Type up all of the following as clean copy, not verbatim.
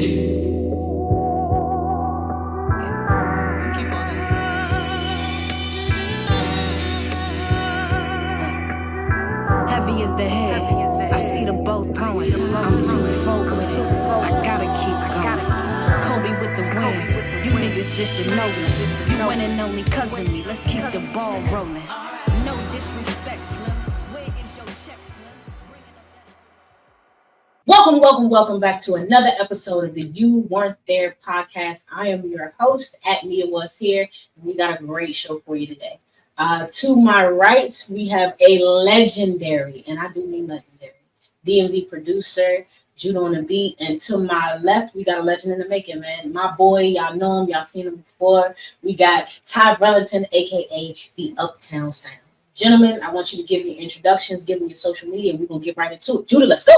Heavy is the head. I see the boat throwing. I'm too full with it. I gotta keep going. Kobe with the wins. You niggas just Ginobili. You win and only cousin me. Let's keep the ball rolling. No disrespect, Slim. Where is your check, Slim? Welcome back to another episode of the You Weren't There podcast. I am your host, @Mia Was Here, and we got a great show for you today. To my right, we have a legendary, and I do mean legendary, DMV producer, Judah on the beat. And to my left, we got a legend in the making, man. My boy, y'all know him, y'all seen him before. We got Tyrellington, aka the Uptown Sound. Gentlemen, I want you to give your introductions, give me your social media, and we're gonna get right into it. Judah, let's go.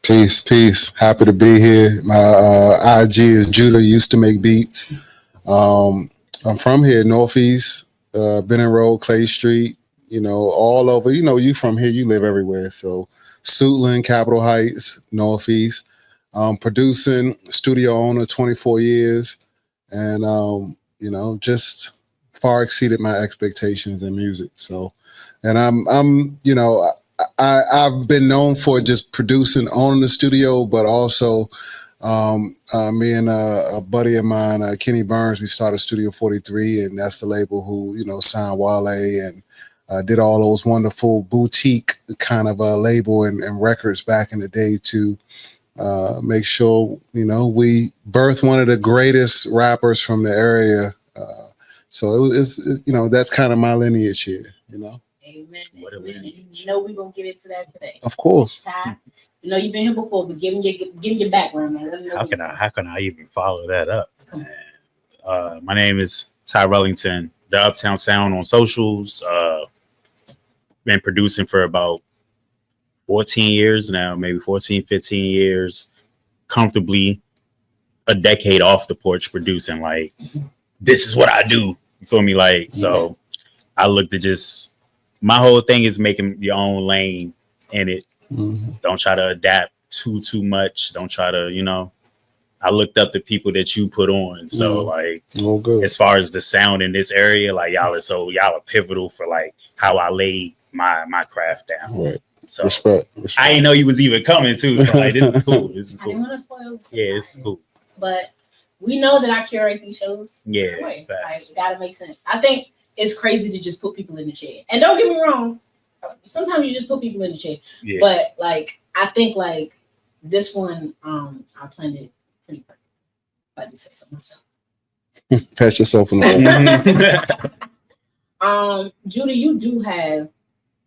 Peace. Happy to be here. My IG is Judah Used to Make Beats. I'm from here, Northeast, Benning Road, Clay Street, all over. You from here, you live everywhere. So Suitland, Capitol Heights, Northeast. Producing, studio owner, 24 years. And, just far exceeded my expectations in music. So, and I've been known for just producing, owning the studio, but also me and a buddy of mine, Kenny Burns, we started Studio 43, and that's the label who, signed Wale and did all those wonderful boutique kind of label and records back in the day to make sure, we birthed one of the greatest rappers from the area. So it's that's kind of my lineage here, Amen. You know we're gonna get into that today. Of course. Ty, you've been here before, but give me your background, man. How can I even follow that up? My name is Tyrellington, the Uptown Sound on socials. Been producing for about 14 years now, maybe 14, 15 years. Comfortably a decade off the porch producing. Like, this is what I do. You feel me? Like, so I looked at just. My whole thing is making your own lane in it. Mm-hmm. Don't try to adapt too much. Don't try to, I looked up the people that you put on. So as far as the sound in this area, like y'all are pivotal for like how I laid my craft down. Right. So respect. I didn't know you was even coming too. So like, this is cool. I didn't want to spoil the Yeah, it's cool. But we know that I curate these shows. Yeah. Like, gotta make sense. I think it's crazy to just put people in the chair. And don't get me wrong, sometimes you just put people in the chair. Yeah. But like, I think like this one, I planned it pretty perfect. If I do say so myself. Pat yourself on the back. Judah, you do have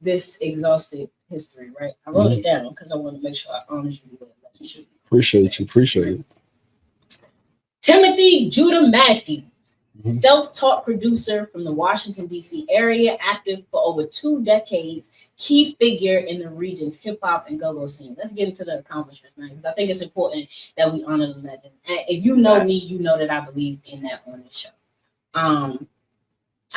this exhaustive history, right? I wrote it down because I want to make sure I honor you with what you should. Appreciate it. Timothy Judah Matthews. Self-taught producer from the Washington, D.C. area, active for over 2 decades, key figure in the region's hip-hop and go-go scene. Let's get into the accomplishments, man, because I think it's important that we honor the legend. And if you know me, you know that I believe in that on this show. I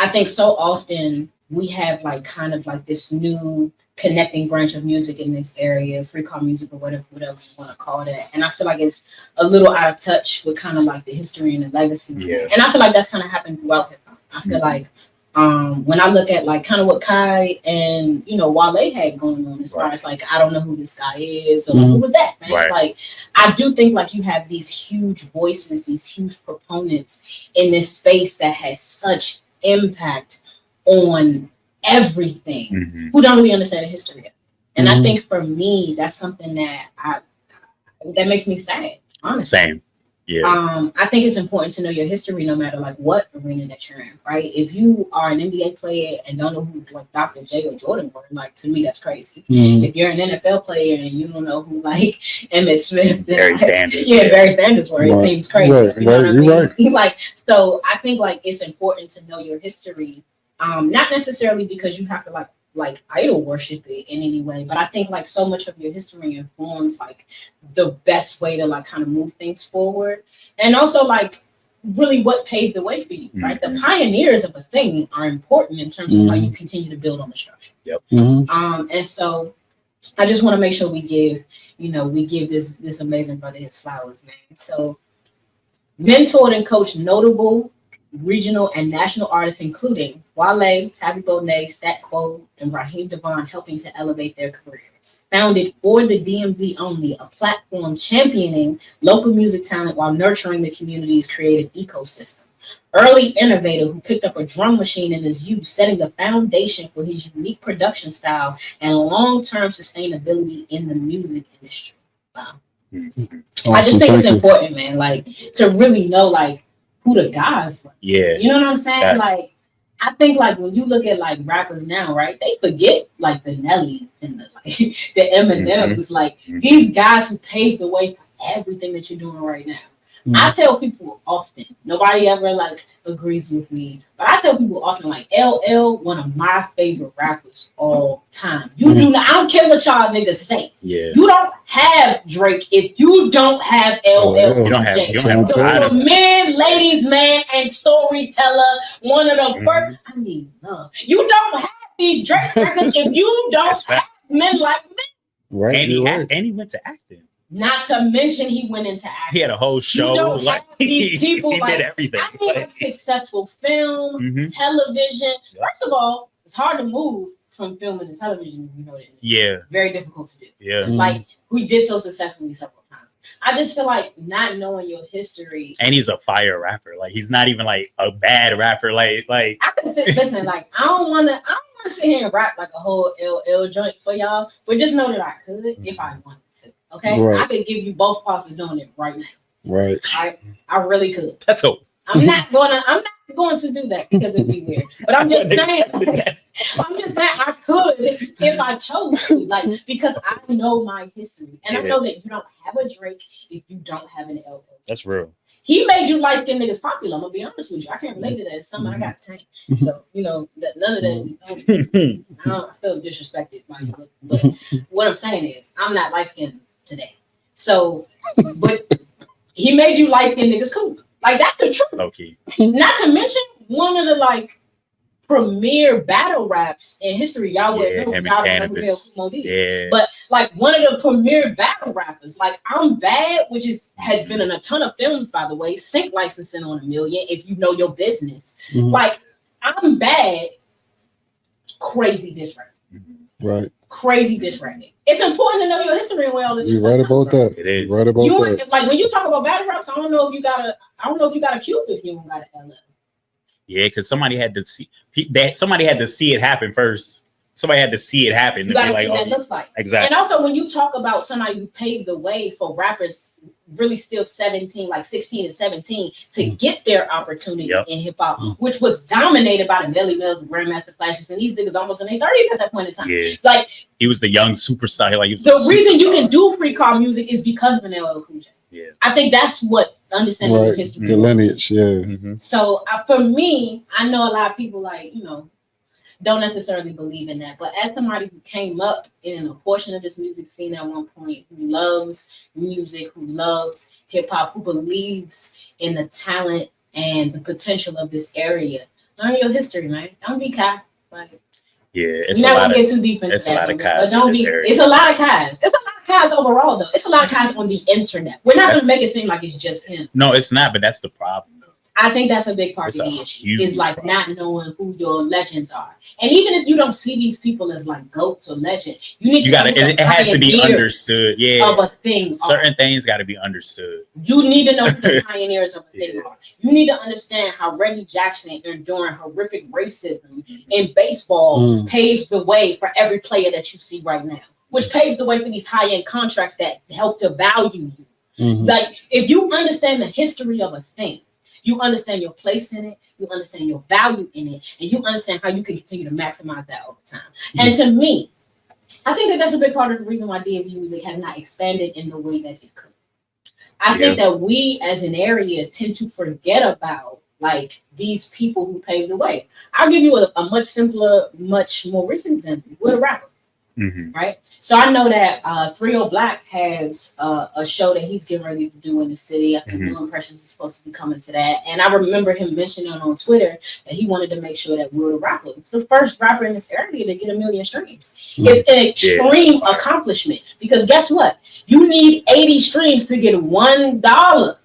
think so often we have like kind of like this new connecting branch of music in this area, free call music or whatever you want to call that. And I feel like it's a little out of touch with kind of like the history and the legacy. Yeah. And I feel like that's kind of happened throughout hip hop. I feel like when I look at like kind of what Kai and Wale had going on as far as like, I don't know who this guy is or who was that, man. Right. Like I do think like you have these huge voices, these huge proponents in this space that has such impact on everything who don't really understand the history of it. And I think for me, that's something that that makes me sad, honestly. Same. Yeah. I think it's important to know your history no matter like what arena that you're in, right? If you are an NBA player and don't know who like Dr. J or Jordan were, like to me that's crazy. If you're an NFL player and you don't know who like Emmitt Smith, Barry Sanders. Barry Sanders were, his name's crazy. Right, you know what I mean? Right. Like, so I think like it's important to know your history. Not necessarily because you have to like idol worship it in any way, but I think like so much of your history informs like the best way to like kind of move things forward, and also like really what paved the way for you, right? The pioneers of a thing are important in terms of how you continue to build on the structure. Yep. And so I just want to make sure we give, this amazing brother his flowers, man. So mentored and coached notable regional and national artists, including Wale, Tabby Bonet, Stat Quo, and Raheem Devon, helping to elevate their careers. Founded for the DMV only, a platform championing local music talent while nurturing the community's creative ecosystem. Early innovator who picked up a drum machine in his youth, setting the foundation for his unique production style and long-term sustainability in the music industry. Wow. Awesome. I just think Thank it's you. important, man, like to really know like who the guys were. Yeah. You know what I'm saying? Facts. Like, I think like when you look at like rappers now, right? They forget like the Nellies and the the Eminems, like these guys who paved the way for everything that you're doing right now. I tell people often, nobody ever like agrees with me, but I tell people often like LL, one of my favorite rappers all time. You do not, I don't care what y'all niggas say. Yeah. You don't have Drake if you don't have LL. You don't have So either. men, ladies, man, and storyteller, one of the first. I need love. You don't have these Drake records if you don't have men like me. Right. And he went to acting. Not to mention he went into acting. He had a whole show. You don't like have these people he like did everything. I mean, like successful film, television. First of all, it's hard to move from film into television. You know that. Yeah. It's very difficult to do. Yeah. Like we did so successfully several times. I just feel like not knowing your history. And he's a fire rapper. Like he's not even like a bad rapper. Like I could listen. Like I don't want to sit here and rap like a whole LL joint for y'all, but just know that I could if I wanted to. Okay, right. I could give you both parts of doing it right now. Right. I really could. That's all. I'm not going to do that because it'd be weird. But I'm just saying, I could if I chose to, like because I know my history and I know that you don't have a Drake if you don't have an LL. That's real. He made you light skinned niggas popular. I'm gonna be honest with you. I can't relate to that. It's something I got tank. So none of that. I feel disrespected by you. But what I'm saying is, I'm not light skinned today. So, but he made you light skinned niggas cool. Like that's the truth. Okay. Not to mention one of the like premier battle raps in history. Y'all would know. Him Y'all and know Cannabis. Yeah. But like one of the premier battle rappers, like I'm Bad, which has been in a ton of films, by the way, sync licensing on $1 million if you know your business. Like I'm Bad, crazy diss rap. Right. Crazy diss rapping. It's important to know your history and where all of this. You're right about that. It is. Right about that. Like when you talk about battle raps, I don't know if you got a Cube if you don't got an LL. Yeah, because somebody had to see that. Somebody had to see it happen first. Somebody had to see it happen. You gotta see what that looks like. Exactly. And also, when you talk about somebody who paved the way for rappers, really still 17, like 16 and 17, to get their opportunity in hip hop, which was dominated by the Melly Mills and Grandmaster Flashes, and these niggas almost in their 30s at that point in time. Yeah. Like he was the young superstar. Like he was the reason you can do free call music is because of an LL Cool J. Yeah. I think that's what understanding Right. history. The lineage. Yeah. Mm-hmm. So for me, I know a lot of people like don't necessarily believe in that. But as somebody who came up in a portion of this music scene at one point, who loves music, who loves hip hop, who believes in the talent and the potential of this area, learn your history, man. Don't be coy. Like, it's you're not gonna get too deep into it's that. A lot of guys don't be. It's a lot of guys. It's a lot of guys overall, though. It's a lot of guys on the internet. We're not gonna make it seem like it's just him. No, it's not. But that's the problem. I think that's a big part of the issue. Is like not knowing who your legends are, and even if you don't see these people as like goats or legend, you need to. It has to be understood. Yeah, of a thing. Certain things got to be understood. You need to know who the pioneers of a thing are. You need to understand how Reggie Jackson, enduring horrific racism in baseball, paves the way for every player that you see right now, which paves the way for these high-end contracts that help to value you. Like if you understand the history of a thing. You understand your place in it, you understand your value in it, and you understand how you can continue to maximize that over time. And to me, I think that that's a big part of the reason why D&B music has not expanded in the way that it could. I think that we as an area tend to forget about like these people who paved the way. I'll give you a much simpler, much more recent example. We're a rapper. right? So I know that 30 Black has a show that he's getting ready to do in the city. I think New Impressions is supposed to be coming to that. And I remember him mentioning on Twitter that he wanted to make sure that Will the Rapper was the first rapper in this area to get 1 million streams. It's an extreme accomplishment because guess what? You need 80 streams to get $1.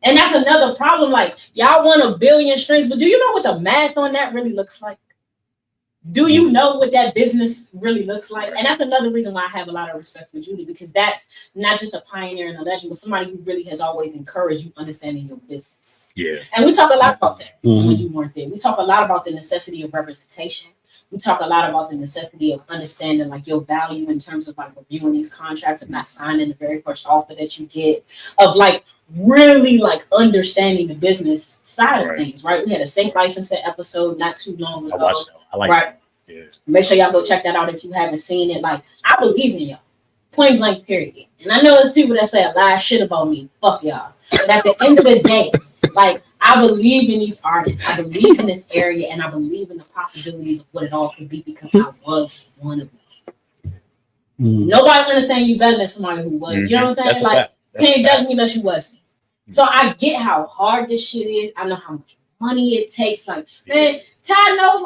And that's another problem. Like, y'all want 1 billion streams, but do you know what the math on that really looks like? Do you know what that business really looks like? And that's another reason why I have a lot of respect for Judy, because that's not just a pioneer and a legend, but somebody who really has always encouraged you understanding your business. Yeah. And we talk a lot about that when you weren't there. We talk a lot about the necessity of representation. We talk a lot about the necessity of understanding like your value in terms of like reviewing these contracts and not signing the very first offer that you get, of like really like understanding the business side of things, right? We had a sync licensing episode not too long ago. I watched that. I like that. Yeah. Make sure y'all go check that out if you haven't seen it. Like, I believe in y'all. Point blank, period. And I know there's people that say a lot of shit about me. Fuck y'all. But at the end of the day, like, I believe in these artists. I believe in this area, and I believe in the possibilities of what it all could be because I was one of them. Nobody understands you better than somebody who was. You know what I'm saying? Like, can't judge me unless you was me. So I get how hard this shit is. I know how much money it takes. Like, man, Ty knows,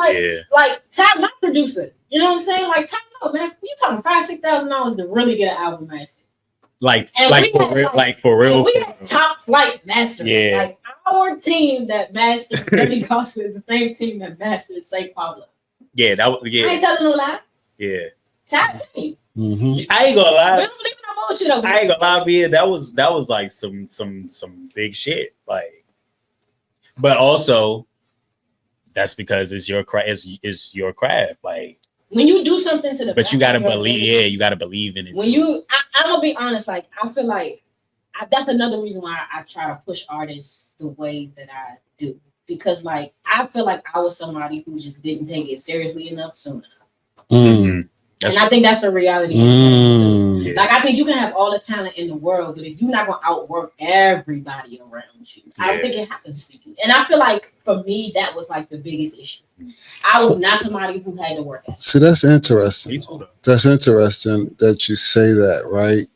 like Ty, my producer. You know what I'm saying? Like, Ty knows, man. You talking $5,000-$6,000 to really get an album mastered. Like for real. We had top flight masters. Yeah. Like, our team that mastered Billy Gospel is the same team that mastered St. Pablo. Yeah, that was I ain't telling no lies. Yeah. Top team. I ain't gonna lie. We don't believe in no bullshit over I ain't gonna lie, man. That was like some big shit. Like, but also that's because it's your craft. It's your craft. Like, when you do something to the, but you gotta believe. Yeah, you gotta believe in it. When I'm gonna be honest. Like, I feel like that's another reason why I try to push artists the way that I do, because like I feel like I was somebody who just didn't take it seriously enough soon enough. And I think that's the reality. Like, I think you can have all the talent in the world, but if you're not going to outwork everybody around you, I don't think it happens for you. And I feel like for me, that was like the biggest issue. I was not somebody who had to work at it. See, that's interesting. That's interesting that you say that, right?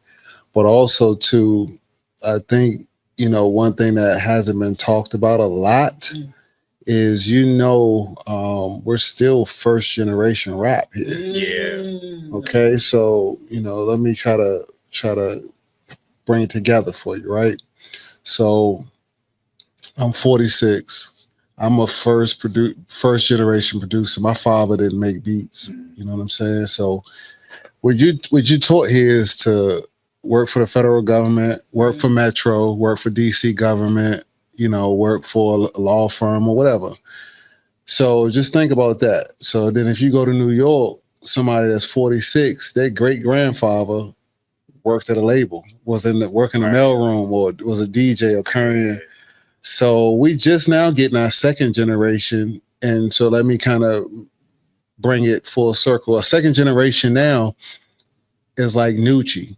But also, too, I think, you know, one thing that hasn't been talked about a lot is, you know, we're still first generation rap here. Yeah. Okay, so, you know, let me try to bring it together for you, right? So I'm 46. I'm a first generation producer. My father didn't make beats. You know what I'm saying? So what you taught here is to work for the federal government, work for Metro, work for DC government, you know, work for a law firm or whatever. So just think about that. So then if you go to New York, somebody that's 46, their great grandfather worked at a label, was working in the mailroom, or was a DJ or courier. So we just now getting our second generation. And so let me kind of bring it full circle. A second generation now is like Nucci.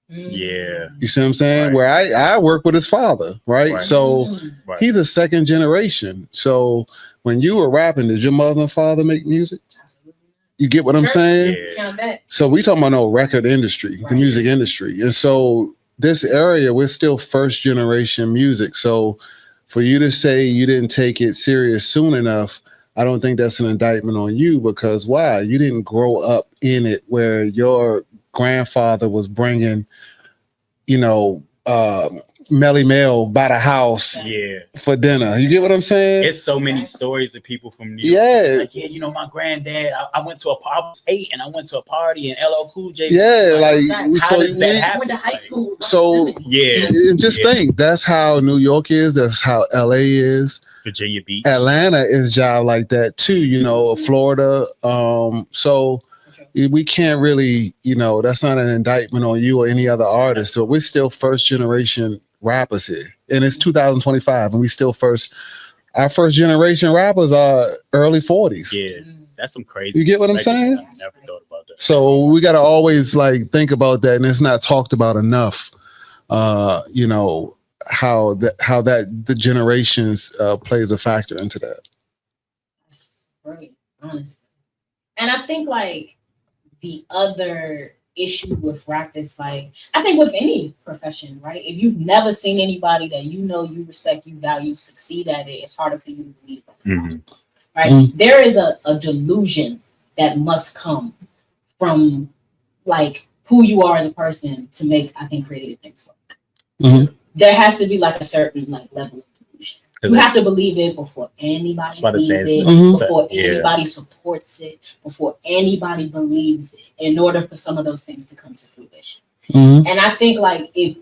Yeah. You see what I'm saying? Where I work with his father, right? So he's a second generation. So when you were rapping, did your mother and father make music? You get what I'm saying? Yeah. So we talking about no record industry, the music industry. And so this area, we're still first generation music. So for you to say you didn't take it serious soon enough, I don't think that's an indictment on you, because why? You didn't grow up in it where your grandfather was bringing, you know, Melly Mel by the house for dinner. You get what I'm saying? It's so many stories of people from New York. Yeah. Like, you know, my granddad, I went to I was 8 and I went to a party and LL Cool J. Yeah, like we how told did you, that happen? so and just think, that's how New York is, that's how LA is. Virginia Beach. Atlanta is job like that too, you know, Florida. So we can't really, you know, that's not an indictment on you or any other artist. So we're still first generation rappers here. And it's 2025 and we still our first generation rappers are early 40s. Yeah, that's some crazy. You get what I'm saying? I never thought about that. So we got to always like think about that, and it's not talked about enough. You know, how the generations plays a factor into that. That's great, honestly. And I think like the other issue with rap is like, I think with any profession, right? If you've never seen anybody that you know, you respect, you value, succeed at it, it's harder for you to believe that. Mhm. Right? There is a delusion that must come from like who you are as a person to make, I think, creative things work. There has to be like a certain like level of delusion. You have to believe it before anybody sees it, before anybody supports it, before anybody believes it, in order for some of those things to come to fruition. And I think like if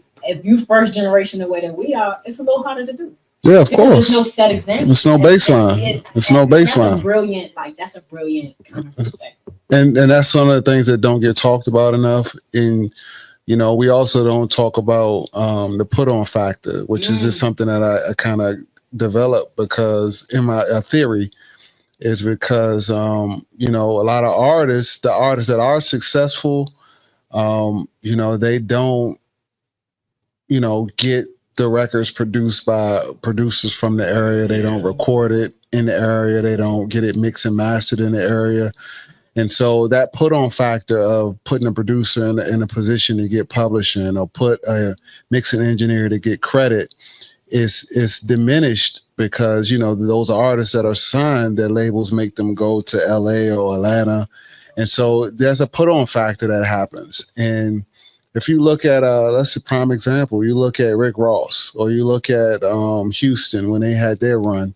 you first generation the way that we are, it's a little harder to do. Yeah, of course. There's no set example. There's no baseline. There's no baseline. That's a brilliant kind of perspective. And that's one of the things that don't get talked about enough. And you know, we also don't talk about the put on factor, which is just something that I kind of developed because in my theory is because you know, a lot of artists, the artists that are successful, you know, they don't, you know, get the records produced by producers from the area. They don't record it in the area. They don't get it mixed and mastered in the area. And so that put on factor of putting a producer in a position to get publishing or put a mixing engineer to get credit is diminished because, you know, those artists that are signed, their labels make them go to LA or Atlanta. And so there's a put on factor that happens. And if you look at, that's a prime example, you look at Rick Ross or you look at Houston when they had their run,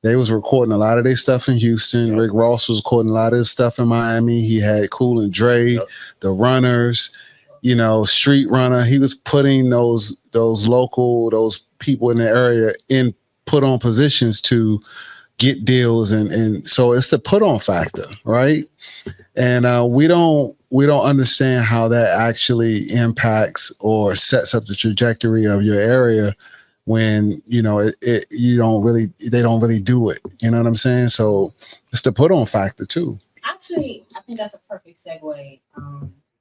they was recording a lot of their stuff in Houston. Rick Ross was recording a lot of his stuff in Miami. He had Cool and Dre, the Runners, you know, Street Runner. He was putting those people in the area in put on positions to get deals. And so it's the put on factor, right? And we don't understand how that actually impacts or sets up the trajectory of your area when, you know, they don't really do it. You know what I'm saying? So it's the put on factor too. Actually, I think that's a perfect segue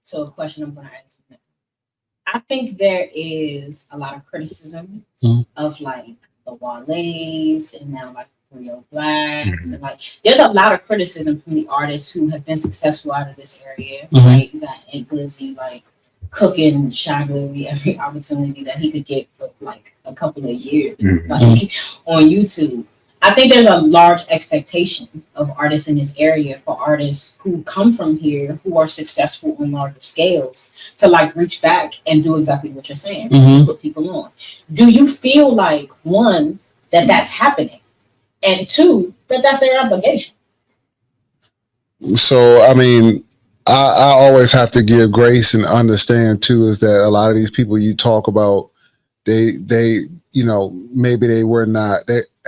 to a question I'm going to ask you now. I think there is a lot of criticism of like the Wale's and now like Real Blacks and like there's a lot of criticism from the artists who have been successful out of this area, right? You got Ant Glizzy like cooking Shy Glizzy every opportunity that he could get for like a couple of years like on YouTube. I think there's a large expectation of artists in this area for artists who come from here who are successful on larger scales to like reach back and do exactly what you're saying, put people on. Do you feel like one, that that's happening? And two, that that's their obligation? So, I mean, I always have to give grace and understand too, is that a lot of these people you talk about, they, you know, maybe they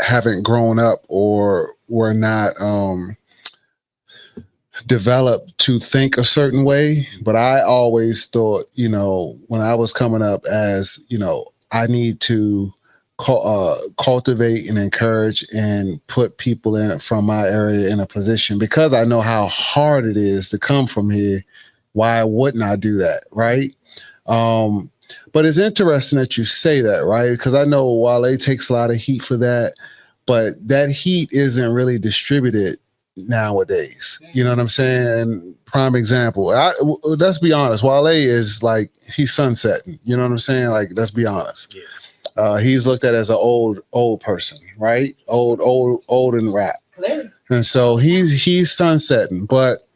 haven't grown up or were not developed to think a certain way. But I always thought, you know, when I was coming up as, you know, I need to cultivate and encourage and put people in from my area in a position because I know how hard it is to come from here. Why wouldn't I do that? Right. But it's interesting that you say that, right? Because I know Wale takes a lot of heat for that, but that heat isn't really distributed nowadays. You know what I'm saying? Prime example. Let's be honest. Wale is like, he's sunsetting. You know what I'm saying? Like, let's be honest. Yeah. He's looked at as an old person, right? Old in rap. Clearly. And so he's sunsetting, but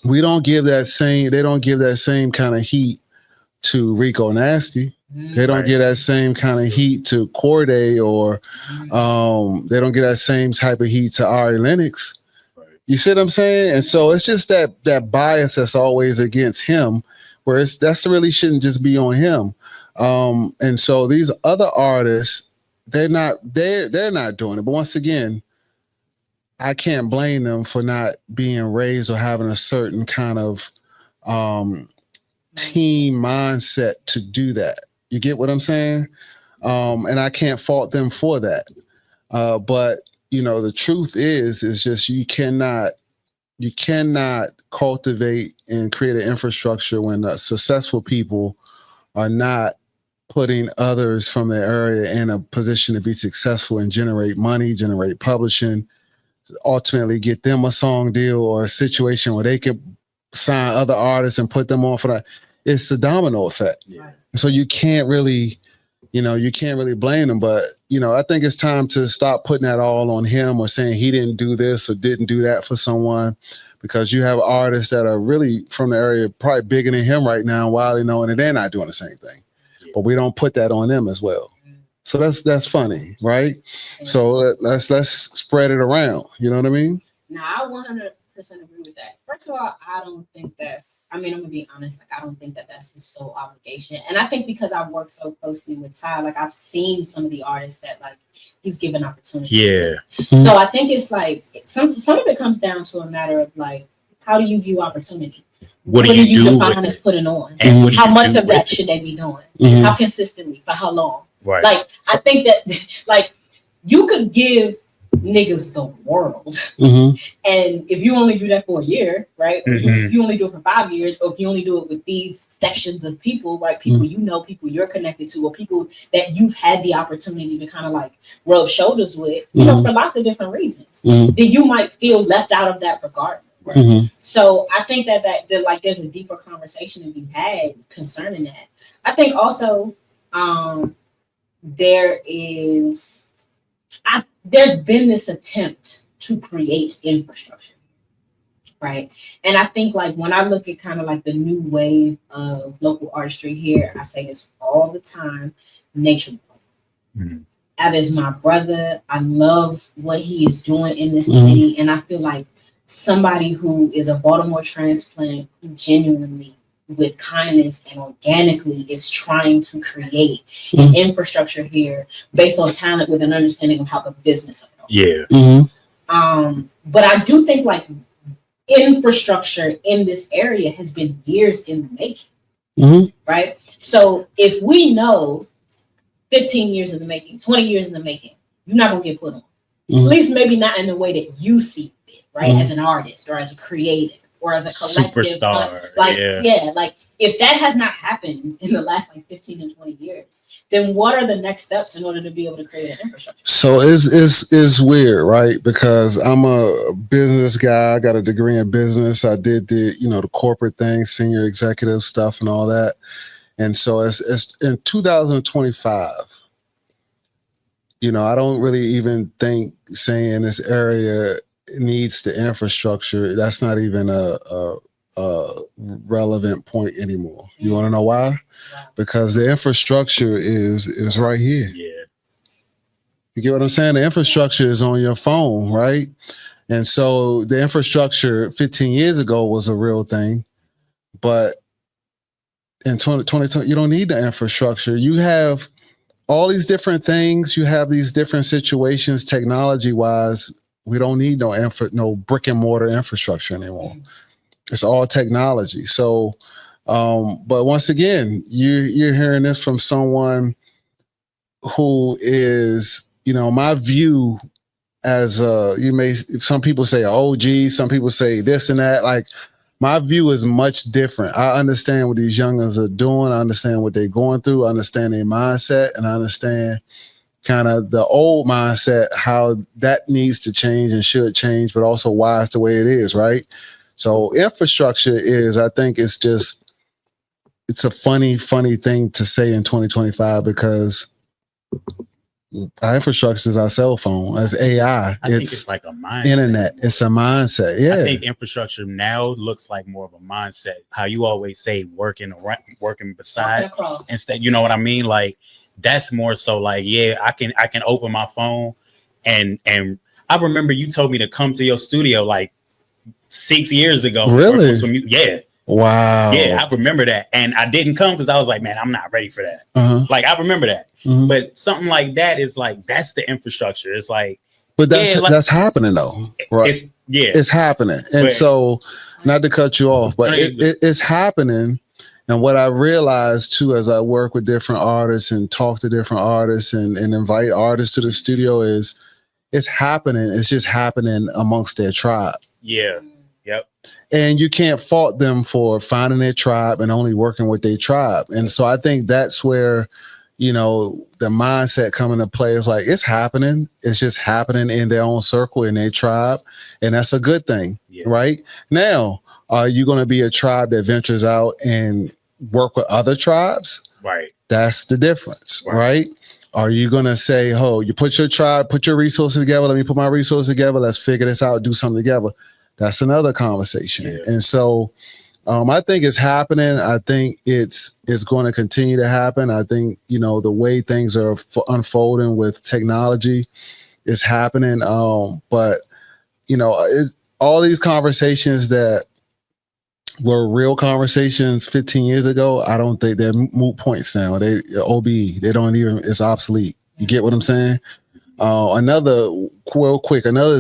they don't give that same kind of heat to Rico Nasty. They don't get that same kind of heat to Corday or they don't get that same type of heat to Ari Lennox. Right. You see what I'm saying? And so it's just that bias that's always against him, where that's really shouldn't just be on him. And so these other artists, they're not doing it. But once again, I can't blame them for not being raised or having a certain kind of team mindset to do that. You get what I'm saying? And I can't fault them for that. But you know, the truth is just you cannot cultivate and create an infrastructure when successful people are not putting others from the area in a position to be successful and generate money, generate publishing, ultimately get them a song deal or a situation where they could sign other artists and put them on for that. It's a domino effect. Yeah. So you can't really blame them. But, I think it's time to stop putting that all on him or saying he didn't do this or didn't do that for someone, because you have artists that are really from the area, probably bigger than him right now, while knowing that they're not doing the same thing. Yeah. But we don't put that on them as well. So that's funny, right? So let's spread it around. You know what I mean? Now, I 100% agree with that. First of all, I don't think I'm gonna be honest, I don't think that's his sole obligation. And I think because I've worked so closely with Ty, I've seen some of the artists that he's given opportunity. Yeah. So I think it's some of it comes down to a matter of how do you view opportunity? What do you do define as putting on? And how much of that should they be doing? How consistently? For how long? Right. I think that you could give niggas the world, and if you only do that for a year, right? Or if you only do it for 5 years, or if you only do it with these sections of people, right? People people you're connected to, or people that you've had the opportunity to kind of rub shoulders with, for lots of different reasons, then you might feel left out of that regardless. Right? So I think that there's a deeper conversation to be had concerning that. I think also there's been this attempt to create infrastructure, right? And I think when I look at kind of the new wave of local artistry here, I say this all the time: nature. That is my brother. I love what he is doing in this city, and I feel like somebody who is a Baltimore transplant who genuinely, with kindness and organically, is trying to create an infrastructure here based on talent with an understanding of how the business of it all. Yeah. But I do think infrastructure in this area has been years in the making, right? So if we know 15 years in the making, 20 years in the making, you're not gonna get put on. At least maybe not in the way that you see fit, right? As an artist or as a creative or as a collective. Superstar. If that has not happened in the last 15 and 20 years, then what are the next steps in order to be able to create an infrastructure? So it's weird, right? Because I'm a business guy. I got a degree in business. I did the corporate thing, senior executive stuff and all that. And so it's in 2025, I don't really even think saying this area needs the infrastructure. That's not even a relevant point anymore. You want to know why? Because the infrastructure is right here. Yeah. You get what I'm saying? The infrastructure is on your phone, right? And so the infrastructure 15 years ago was a real thing, but in 2020, you don't need the infrastructure. You have all these different things. You have these different situations technology-wise. We don't need no brick and mortar infrastructure anymore. It's all technology. So, but once again, you're hearing this from someone who is, my view as some people say OG, some people say this and that. My view is much different. I understand what these youngins are doing. I understand what they're going through. I understand their mindset, and I understand kind of the old mindset, how that needs to change and should change, but also why it's the way it is, right? So infrastructure I think it's a funny thing to say in 2025, because our infrastructure is our cell phone, as AI. I think it's like a mindset. Internet. It's a mindset. Yeah. I think infrastructure now looks like more of a mindset. How you always say working beside instead. You know what I mean? That's more so I can open my phone and I remember you told me to come to your studio 6 years ago. Really? Yeah. Wow. Yeah, I remember that. And I didn't come because I was like, man, I'm not ready for that. I remember that. But something like that is that's the infrastructure. It's but that's happening though. Right. It's happening. And so, not to cut you off, but it's happening. And what I realized too, as I work with different artists and talk to different artists and invite artists to the studio, is it's happening. It's just happening amongst their tribe. Yeah. Yep. And you can't fault them for finding their tribe and only working with their tribe. And so I think that's where, the mindset coming to play is like, it's happening. It's just happening in their own circle, in their tribe. And that's a good thing, right? Now, are you going to be a tribe that ventures out and work with other tribes? Right. That's the difference, right? Are you going to say, oh, you put your tribe, put your resources together, let me put my resources together, let's figure this out, do something together. That's another conversation. Yeah. And so I think it's happening. I think it's going to continue to happen. I think, the way things are unfolding with technology is happening. But, all these conversations that were real conversations 15 years ago, I don't think they're moot points now. They OBE, they don't even, it's obsolete. You get what I'm saying? Another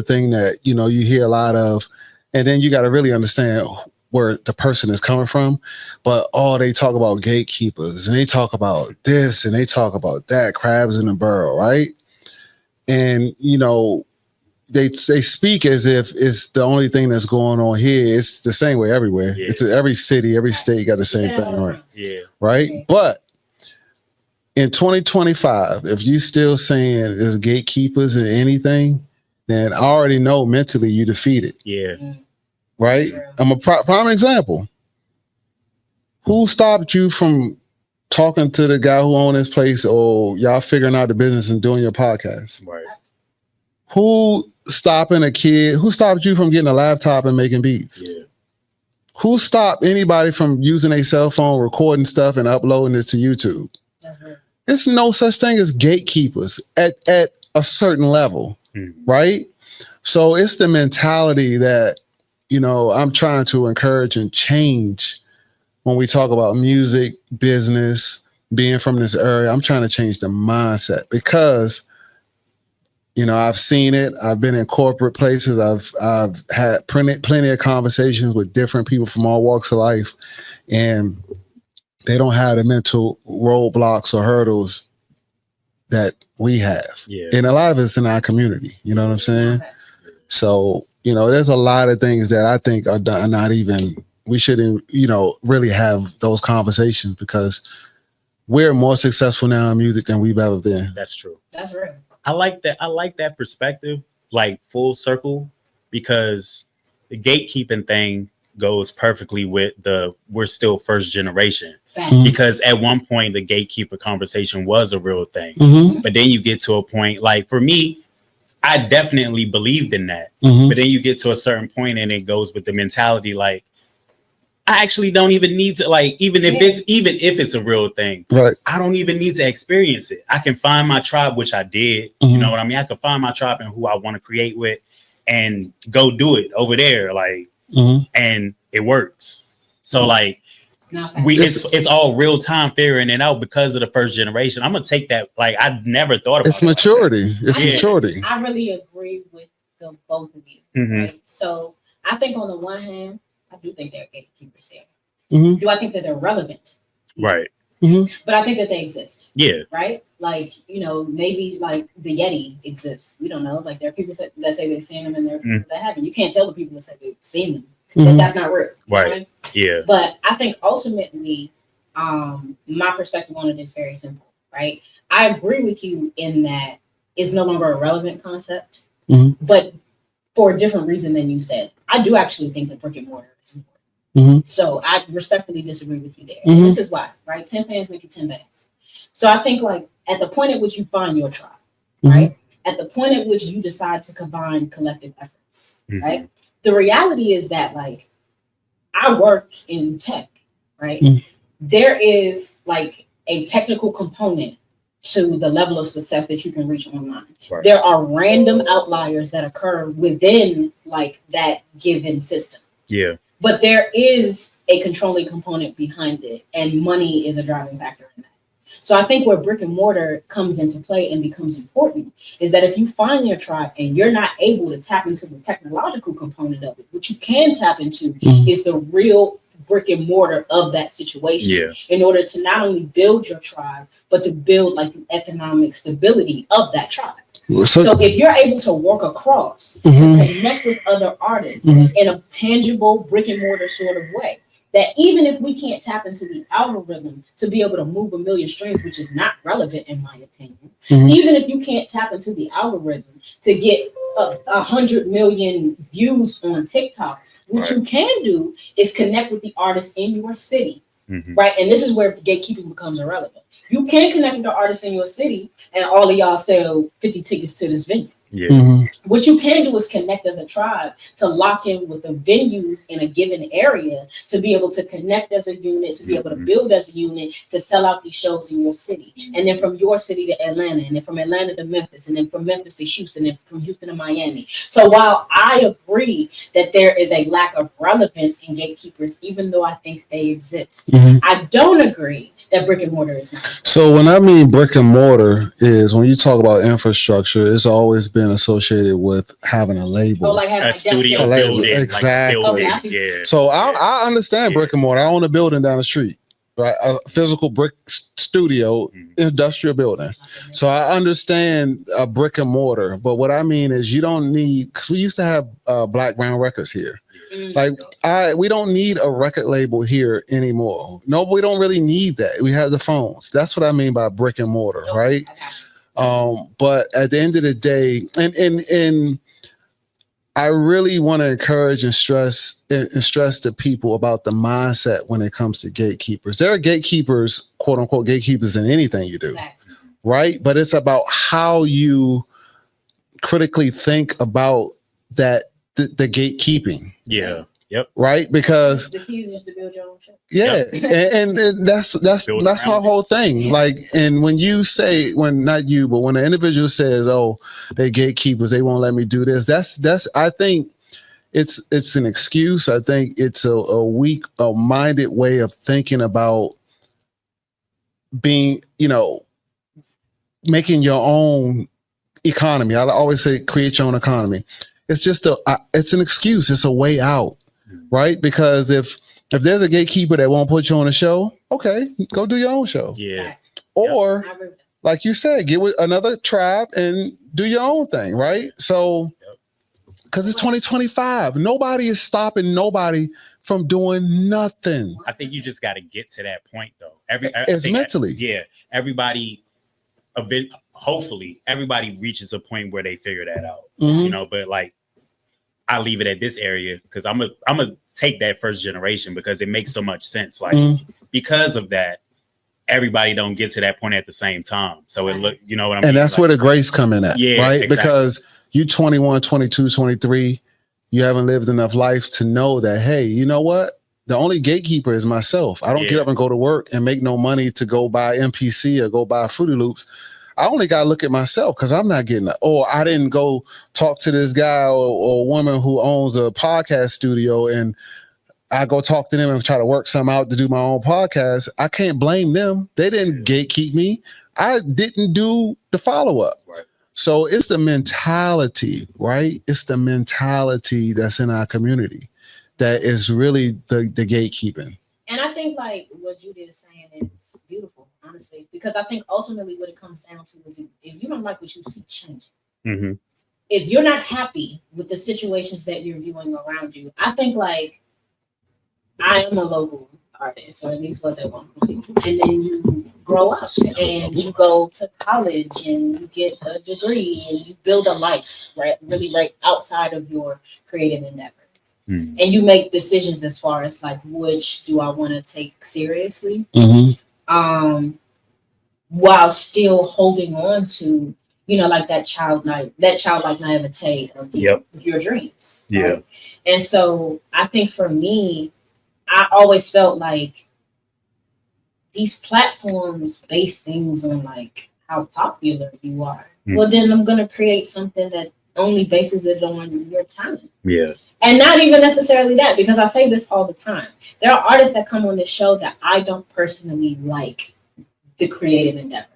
thing that, you hear a lot of, and then you got to really understand where the person is coming from, but they talk about gatekeepers and they talk about this and they talk about that, crabs in the barrel, right? And, they speak as if it's the only thing that's going on here. It's the same way everywhere. Yeah. It's every city, every state got the same thing, right? Yeah. Right. But in 2025, if you still saying there's gatekeepers in anything, then I already know mentally you defeated. Yeah. Right. I'm a prime example. Who stopped you from talking to the guy who owned this place, or y'all figuring out the business and doing your podcast? Right. Who stopping a kid? Who stopped you from getting a laptop and making beats? Yeah. Who stopped anybody from using a cell phone, recording stuff and uploading it to YouTube? Right. There's no such thing as gatekeepers at a certain level, right? So it's the mentality that, I'm trying to encourage and change when we talk about music, business, being from this area. I'm trying to change the mindset because I've seen it. I've been in corporate places. I've had plenty of conversations with different people from all walks of life, and they don't have the mental roadblocks or hurdles that we have. Yeah. And a lot of it's in our community. You know what I'm saying? So, there's a lot of things that I think are not even, we shouldn't, really have those conversations because we're more successful now in music than we've ever been. That's true. That's real. I like that perspective, like full circle, because the gatekeeping thing goes perfectly with we're still first generation. Because at one point the gatekeeper conversation was a real thing. But then you get to a point, like for me, I definitely believed in that. But then you get to a certain point and it goes with the mentality like, I actually don't even need to, like, even if it's a real thing, right? I don't even need to experience it. I can find my tribe, which I did. You know what I mean? I can find my tribe and who I want to create with and go do it over there. Like, and it works. So like, it's all real time figuring it out because of the first generation. I'm gonna take that. Like, I never thought about it's maturity. Like it's maturity. I really agree with the both of you. Right? So I think on the one hand, I do think they're gatekeepers there. Do I think that they're relevant? Right. But I think that they exist. Yeah. Right. Like, maybe like the Yeti exists. We don't know. Like there are people that say they've seen them and there are people that haven't. You can't tell the people that say they've seen them. That's not real. Right. Yeah. But I think ultimately, my perspective on it is very simple, right? I agree with you in that it's no longer a relevant concept, but for a different reason than you said. I do actually think that brick and mortar is important. So I respectfully disagree with you there. And this is why, right? 10 fans make you 10 bands. So I think like at the point at which you find your tribe, right? At the point at which you decide to combine collective efforts, right? The reality is that like I work in tech, right? There is like a technical component to the level of success that you can reach online. Right. There are random outliers that occur within like that given system. Yeah. But there is a controlling component behind it, and money is a driving factor in that. So I think where brick and mortar comes into play and becomes important is that if you find your tribe and you're not able to tap into the technological component of it, what you can tap into is the real brick and mortar of that situation in order to not only build your tribe, but to build like the economic stability of that tribe. So if you're able to walk across to connect with other artists in a tangible brick and mortar sort of way, that even if we can't tap into the algorithm to be able to move 1 million streams, which is not relevant in my opinion, even if you can't tap into the algorithm to get 100 million views on TikTok, what you can do is connect with the artists in your city, right? And this is where gatekeeping becomes irrelevant. You can connect with the artists in your city, and all of y'all sell 50 tickets to this venue. What you can do is connect as a tribe to lock in with the venues in a given area to be able to connect as a unit, to be able to build as a unit, to sell out these shows in your city. And then from your city to Atlanta, and then from Atlanta to Memphis, and then from Memphis to Houston, and from Houston to Miami. So while I agree that there is a lack of relevance in gatekeepers, even though I think they exist, I don't agree that brick and mortar is not. So when I mean brick and mortar is when you talk about infrastructure, it's always been associated with having a label. Oh, like having A studio building. Exactly. Like building, So I understand brick and mortar. I own a building down the street, right? A physical brick studio, industrial building. So I understand a brick and mortar. But what I mean is you don't need, because we used to have Black Brown Records here. Like we don't need a record label here anymore. No, we don't really need that. We have the phones. That's what I mean by brick and mortar, right? But at the end of the day, and I really want to encourage and stress to people about the mindset when it comes to gatekeepers. There are gatekeepers, quote unquote, gatekeepers in anything you do, right? But it's about how you critically think about that. The gatekeeping. Right? Because the key is just to build your own show. And that's my whole thing. Like, and when you say, when not you, but when an individual says, "Oh, they gatekeepers, they won't let me do this," that's I think it's an excuse. I think it's a weak-minded way of thinking about being, making your own economy. I always say, create your own economy. It's just it's an excuse. It's a way out, right? Because if there's a gatekeeper that won't put you on a show, okay, go do your own show. Or, like you said, get with another tribe and do your own thing, right? So, because it's 2025, nobody is stopping nobody from doing nothing. I think you just got to get to that point, though. It's mentally. Everybody. Hopefully everybody reaches a point where they figure that out, but like I leave it at this area because I'm gonna take that first generation because it makes so much sense. Like because of that, everybody don't get to that point at the same time. So it look, you know what I mean? And that's where the grace come in at, right? Exactly. Because you 21, 22, 23, you haven't lived enough life to know that, hey, you know what? The only gatekeeper is myself. I don't get up and go to work and make no money to go buy MPC or go buy Fruity Loops. I only got to look at myself because I'm not getting it. Or I didn't go talk to this guy or woman who owns a podcast studio and I go talk to them and try to work something out to do my own podcast. I can't blame them. They didn't gatekeep me. I didn't do the follow-up. Right. So it's the mentality, right? It's the mentality that's in our community that is really the gatekeeping. And I think like what Judy is saying is beautiful, honestly, because I think ultimately what it comes down to is if you don't like what you see, change it. If you're not happy with the situations that you're viewing around you, I think like I am a local artist, or at least was at one point, and then you grow up and you go to college and you get a degree and you build a life, right? Really right outside of your creative endeavors. And you make decisions as far as like which do I want to take seriously, while still holding on to like that childlike naivete of your dreams. Right? And so I think for me, I always felt like these platforms base things on like how popular you are. Well, then I'm gonna create something that only bases it on your talent. And not even necessarily that, because I say this all the time. There are artists that come on this show that I don't personally like the creative endeavor.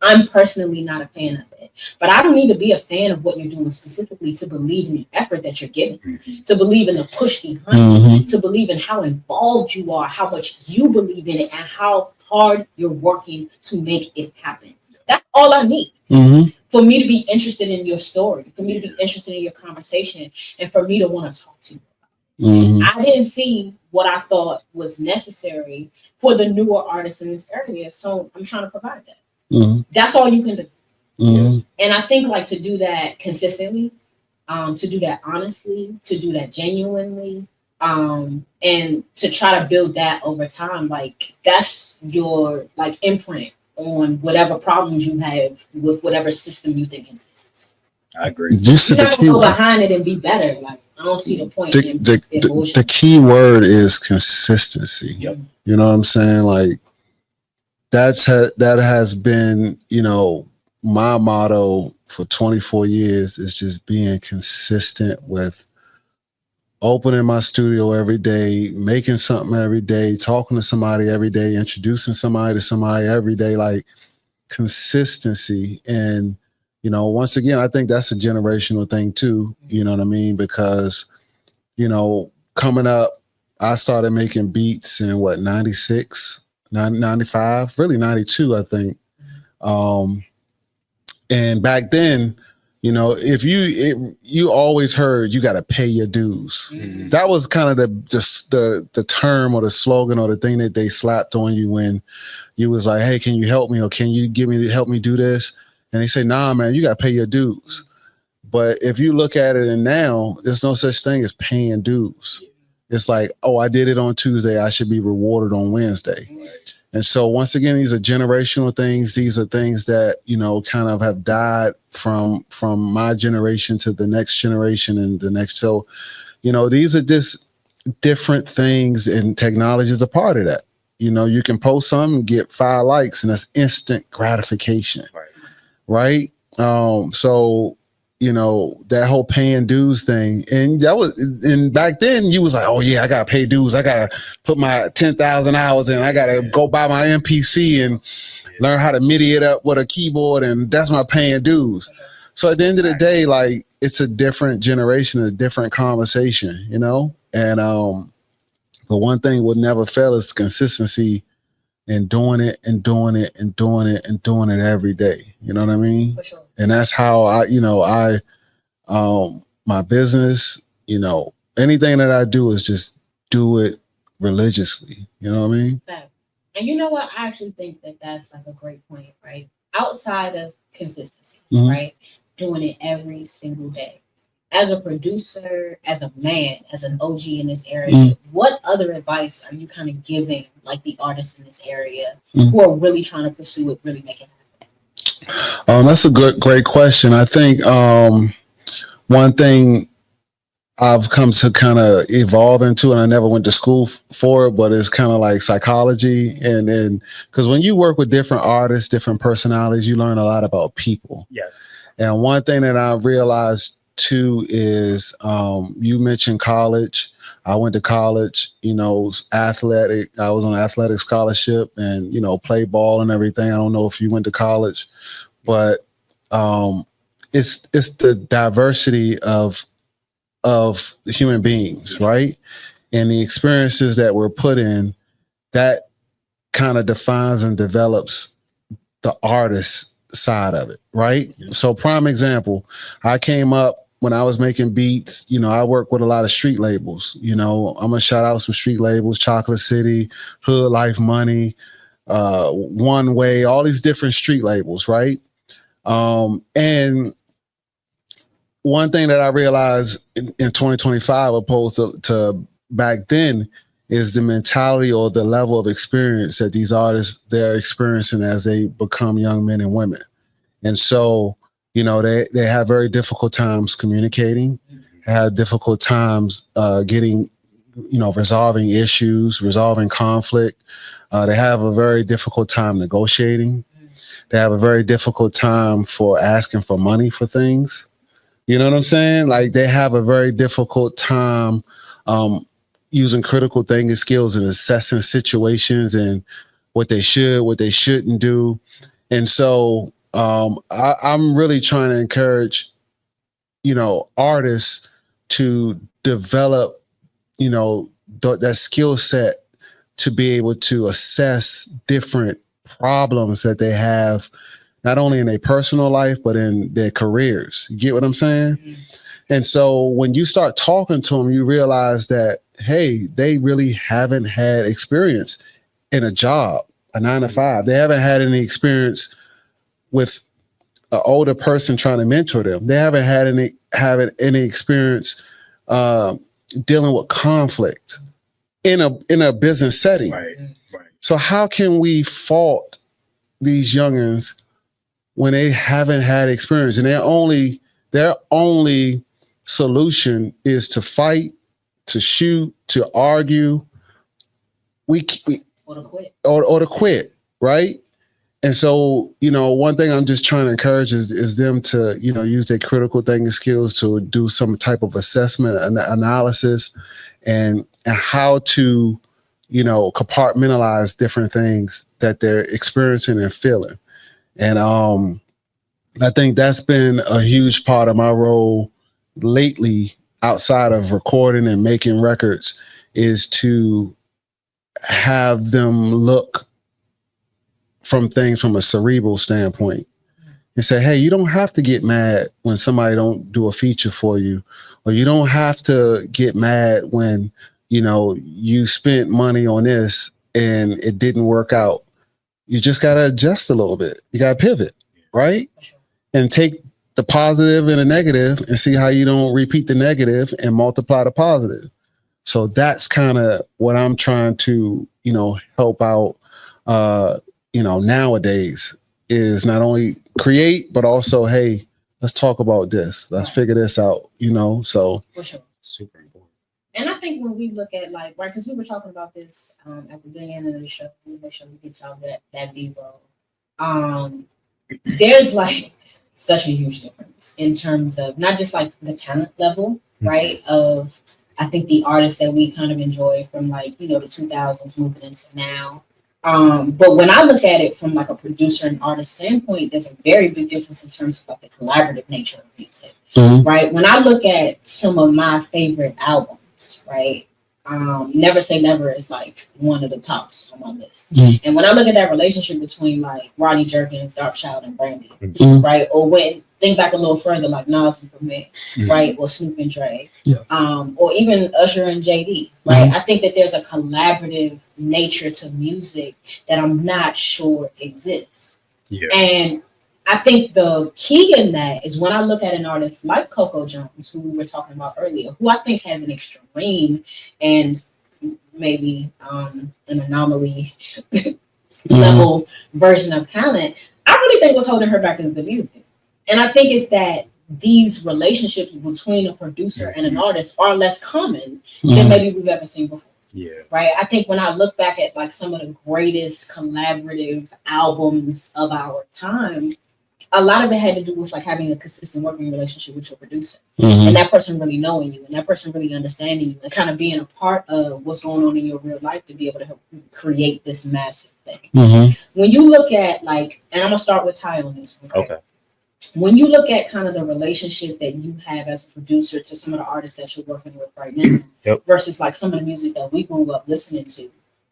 I'm personally not a fan of it. But I don't need to be a fan of what you're doing specifically to believe in the effort that you're giving, to believe in the push behind it, to believe in how involved you are, how much you believe in it, and how hard you're working to make it happen. That's all I need. For me to be interested in your story, for me to be interested in your conversation, and for me to want to talk to you. Mhm. I didn't see what I thought was necessary for the newer artists in this area. So I'm trying to provide that. Mhm. That's all you can do. Mhm. And I think like to do that consistently, to do that honestly, to do that genuinely, and to try to build that over time, like that's your like imprint on whatever problems you have with whatever system you think exists. I agree. You You're said the not key gonna go behind it and be better. Like I don't see the point in bullshit. the key word is consistency. Yep. You know what I'm saying? Like that has been, you know, my motto for 24 years is just being consistent with opening my studio every day, making something every day, talking to somebody every day, introducing somebody to somebody every day, like consistency. And, you know, once again, I think that's a generational thing too, you know what I mean? Because, you know, coming up, I started making beats in what, 96, 95, really 92, I think. And back then, you know, if you always heard you got to pay your dues. Mhm. That was kind of the term or the slogan or the thing that they slapped on you when you was like, hey, can you help me? Or can you help me do this? And they say, nah, man, you got to pay your dues. But if you look at it and now, there's no such thing as paying dues. It's like, oh, I did it on Tuesday, I should be rewarded on Wednesday. Right. And so once again, these are generational things. These are things that, you know, kind of have died from my generation to the next generation and the next. So, you know, these are just different things, and technology is a part of that. You know, you can post something, get 5 likes, and that's instant gratification. Right. So, you know, that whole paying dues thing. And back then you was like, oh yeah, I gotta pay dues. I gotta put my 10,000 hours in. I gotta go buy my MPC and learn how to MIDI it up with a keyboard. And that's my paying dues. So at the end of the day, like it's a different generation, a different conversation, you know? And, but one thing would never fail is consistency and doing it and doing it and doing it and doing it every day. You know what I mean? For sure. And that's how my business, you know, anything that I do is just do it religiously. You know what I mean? And you know what? I actually think that that's like a great point, right? Outside of consistency, Mhm. right? Doing it every single day. As a producer, as a man, as an OG in this area, what other advice are you kind of giving like the artists in this area who are really trying to pursue it, really make it happen? That's a great question. I think one thing I've come to kind of evolve into, and I never went to school for it, but it's kind of like psychology. And because when you work with different artists, different personalities, you learn a lot about people. Yes. And one thing that I realized too is you mentioned college. I went to college, you know, athletic. I was on an athletic scholarship and, you know, play ball and everything. I don't know if you went to college, but it's the diversity of human beings, right? And the experiences that we're put in, that kind of defines and develops the artist side of it, right? Yeah. So prime example, I came up when I was making beats, you know, I work with a lot of street labels. You know, I'm gonna shout out some street labels, Chocolate City, Hood Life Money, One Way, all these different street labels, right? And one thing that I realized in 2025 opposed to back then is the mentality or the level of experience that these artists, they're experiencing as they become young men and women. And so, you know, they have very difficult times communicating, have difficult times getting, you know, resolving issues, resolving conflict. They have a very difficult time negotiating. They have a very difficult time for asking for money for things. You know what I'm saying? Like they have a very difficult time using critical thinking skills and assessing situations and what they should, what they shouldn't do. And so I'm really trying to encourage, you know, artists to develop, you know, that skill set to be able to assess different problems that they have, not only in their personal life, but in their careers. You get what I'm saying? And so when you start talking to them, you realize that, hey, they really haven't had experience in a job, a 9 to 5. They haven't had any experience with an older person trying to mentor them. They haven't had any experience dealing with conflict in a business setting. Right. So how can we fault these youngins when they haven't had experience and their only solution is to fight, to shoot, to argue, or to quit, right? And so, one thing I'm just trying to encourage is them to, use their critical thinking skills to do some type of assessment and analysis and how to, compartmentalize different things that they're experiencing and feeling. And I think that's been a huge part of my role lately, outside of recording and making records, is to have them look from things from a cerebral standpoint and say, hey, you don't have to get mad when somebody don't do a feature for you, or you don't have to get mad when, you spent money on this and it didn't work out. You just got to adjust a little bit. You got to pivot, right? And take the positive and the negative and see how you don't repeat the negative and multiply the positive. So that's kind of what I'm trying to, help out, nowadays, is not only create, but also, hey, let's talk about this. Let's figure this out, so. For sure. Super important. And I think when we look at because we were talking about this at the beginning of the show, we make sure we get y'all that B-roll. There's such a huge difference in terms of not just the talent level, right? Of I think the artists that we kind of enjoy from the 2000s moving into now. But when I look at it from a producer and artist standpoint, there's a very big difference in terms of the collaborative nature of music, right? When I look at some of my favorite albums, right? Never Say Never is one of the tops on my list. And when I look at that relationship between Rodney Jerkins, Darkchild, and Brandy, right? Or when think back a little further, Nas and Premier, right? Or Snoop and Dre, or even Usher and JD, right? I think that there's a collaborative nature to music that I'm not sure exists. Yeah. And I think the key in that is when I look at an artist like Coco Jones, who we were talking about earlier, who I think has an extreme and maybe an anomaly level version of talent. I really think what's holding her back is the music. And I think it's that these relationships between a producer and an artist are less common than maybe we've ever seen before. Yeah. Right. I think when I look back at some of the greatest collaborative albums of our time, a lot of it had to do with having a consistent working relationship with your producer, and that person really knowing you, and that person really understanding you, and kind of being a part of what's going on in your real life to be able to help create this massive thing. When you look at and I'm gonna start with Ty on this one. Okay. When you look at kind of the relationship that you have as a producer to some of the artists that you're working with right now, versus some of the music that we grew up listening to,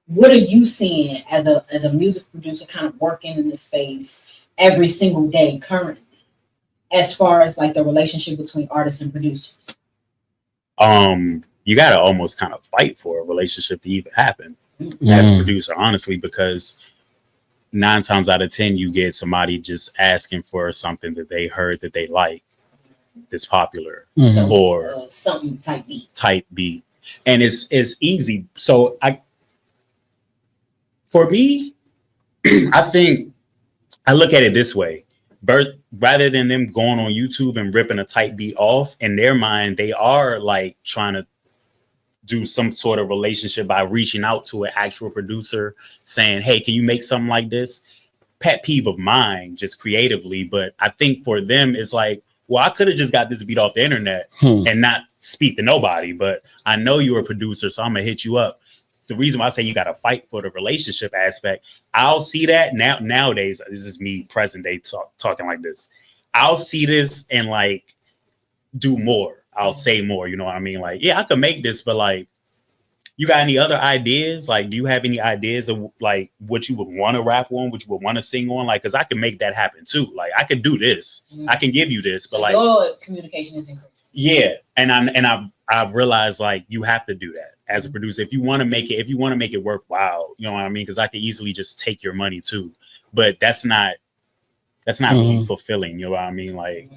what are you seeing as a music producer kind of working in this space every single day currently, as far as the relationship between artists and producers? You gotta almost kind of fight for a relationship to even happen as a producer, honestly, because 9 times out of 10 you get somebody just asking for something that they heard that they like, that's popular, or something type beat, and it's easy. So for me, I think I look at it this way: rather than them going on YouTube and ripping a tight beat off, in their mind, they are trying to do some sort of relationship by reaching out to an actual producer saying, hey, can you make something like this? Pet peeve of mine, just creatively. But I think for them, it's well, I could have just got this beat off the internet and not speak to nobody, but I know you're a producer, so I'm gonna hit you up. The reason why I say you got to fight for the relationship aspect, I'll see that nowadays. This is me present day talking like this. I'll see this and do more. I'll say more. You know what I mean? Yeah, I could make this, but you got any other ideas? Do you have any ideas of what you would want to rap on, what you would want to sing on? Because I can make that happen too. I can do this. I can give you this, but your communication is increasing. Yeah, and I've realized like you have to do that as a producer if you want to make it worthwhile. You know what I mean? Because I could easily just take your money too, but that's not really fulfilling. You know what I mean? Like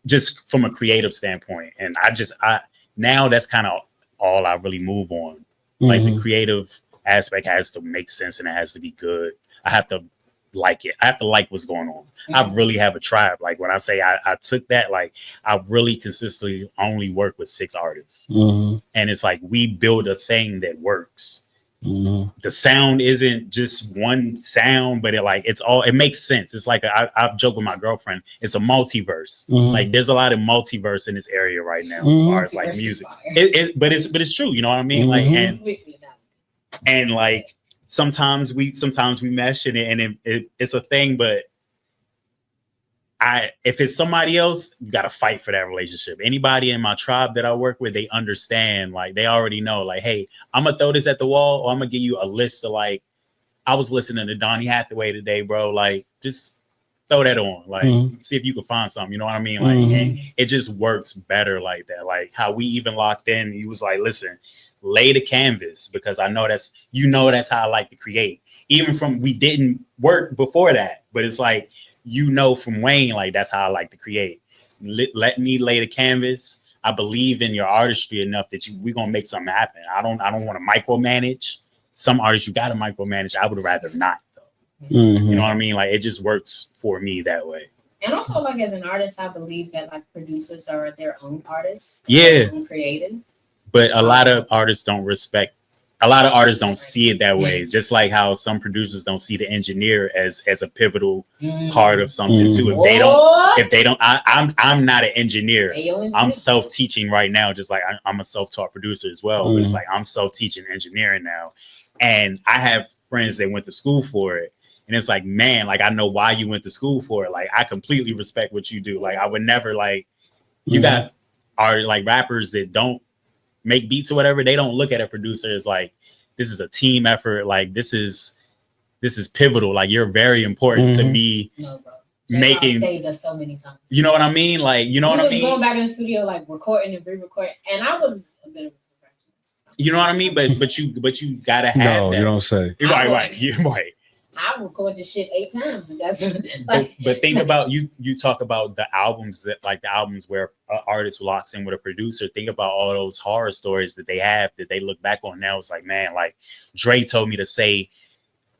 just from a creative standpoint, and I now that's kind of all I really move on. Like the creative aspect has to make sense and it has to be good. I have to like it. I have to like what's going on. I really have a tribe. Like when I say I took that, like I really consistently only work with 6 artists. And it's like we build a thing that works. The sound isn't just one sound, but it makes sense. It's like I joke with my girlfriend, it's a multiverse. Like there's a lot of multiverse in this area right now as far as like music. But it's true, you know what I mean? Like and like sometimes we mesh in it and it's a thing, but if it's somebody else, you got to fight for that relationship. Anybody in my tribe that I work with, they understand, like they already know, like, hey, I'm gonna throw this at the wall, or I'm gonna give you a list of like, I was listening to Donny Hathaway today, bro. Like, just throw that on, like, see if you can find something. You know what I mean? Like, and it just works better like that. Like how we even locked in. He was like, listen, lay the canvas because I know that's how I like to create. Even from we didn't work before that, but it's like. From Wayne, like that's how I like to create. Let me lay the canvas. I believe in your artistry enough that we're gonna make something happen. I don't want to micromanage. Some artists you gotta micromanage. I would rather not though. You know what I mean? Like it just works for me that way. And also, like as an artist, I believe that like producers are their own artists. Yeah, their own creative. But a lot of artists don't respect. A lot of artists don't see it that way. Just like how some producers don't see the engineer as a pivotal part of something too. If they don't, I'm not an engineer. I'm self-teaching right now. Just like I'm a self-taught producer as well. But it's like I'm self-teaching engineering now, and I have friends that went to school for it. And it's like, man, like I know why you went to school for it. Like I completely respect what you do. Like I would never like. You got like rappers that don't make beats or whatever, they don't look at a producer as like this is a team effort, like this is pivotal, like you're very important to me. No, bro. Making saved us so many times. You know what I mean? Like what I mean? Going back in the studio, like recording and re-recording, and I was a bit of a perfectionist. You know what I mean? But you gotta have that. You don't say. Right. You're right. I record this shit 8 times. And that's like. But think about you talk about the albums where an artist locks in with a producer. Think about all those horror stories that they have that they look back on now. It's like, man, like Dre told me to say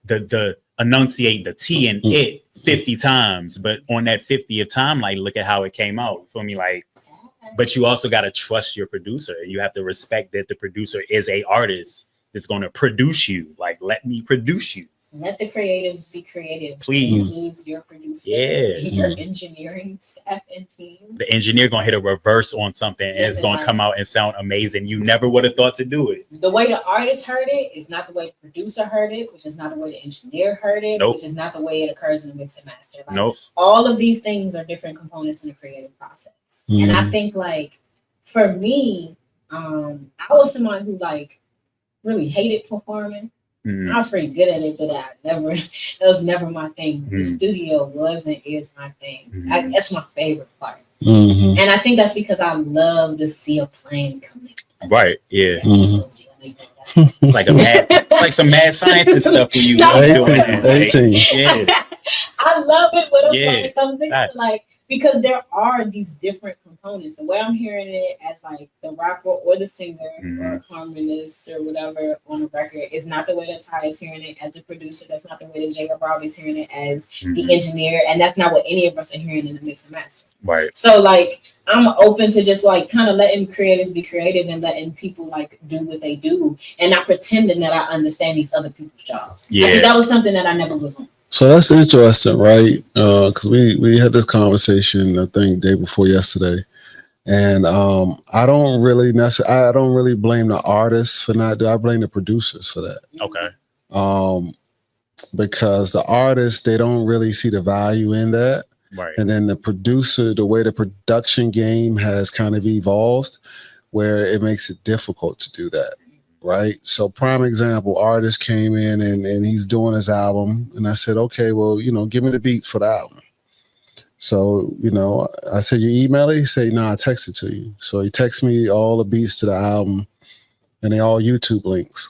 the enunciate the T in it 50 times, but on that 50th time, like look at how it came out. For me, like, but you also got to trust your producer. You have to respect that the producer is a artist that's going to produce you. Like, let me produce you. Let the creatives be creative. Please. It needs your producer, your engineering staff and team. The engineer gonna hit a reverse on something and it's gonna come out and sound amazing. You never would have thought to do it. The way the artist heard it is not the way the producer heard it, which is not the way the engineer heard it, which is not the way it occurs in the mix and master. Like, all of these things are different components in the creative process. And I think like for me, I was someone who like really hated performing. I was pretty good at it, but that was never my thing. The studio is my thing. That's my favorite part. And I think that's because I love to see a plane coming. Right, yeah. It's like some mad scientist stuff for you. Yeah. I love it when a plane comes in. Like, because there are these different components. The way I'm hearing it as like the rapper or the singer or harmonist or whatever on a record is not the way that Ty is hearing it as the producer. That's not the way that Jacob Rob is hearing it as the engineer. And that's not what any of us are hearing in the mix and master. Right. So like I'm open to just like kind of letting creatives be creative and letting people like do what they do and not pretending that I understand these other people's jobs. Yeah. I think that was something that I never was on. So that's interesting, right? Because we had this conversation, I think, day before yesterday, and I don't really blame the artists for not doing. I blame the producers for that. Okay. Because the artists, they don't really see the value in that, right? And then the producer, the way the production game has kind of evolved, where it makes it difficult to do that. Right. So prime example, artist came in and he's doing his album. And I said, okay, well, give me the beats for the album. So, you know, I said, you email it? He said, no, I text it to you. So he texted me all the beats to the album, and they all YouTube links.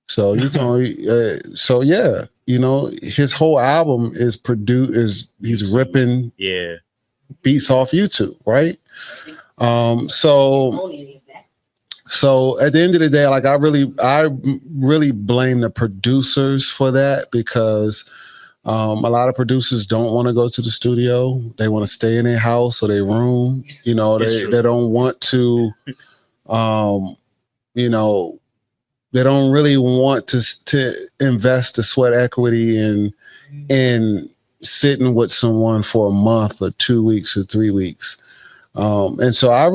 So you told me, so yeah, you know, his whole album is he's ripping beats off YouTube, right? So at the end of the day, like I really blame the producers for that, because a lot of producers don't want to go to the studio. They want to stay in their house or their room. You know, they don't want to, you know, they don't really want to invest the sweat equity in sitting with someone for a month or 2 weeks or 3 weeks. And so I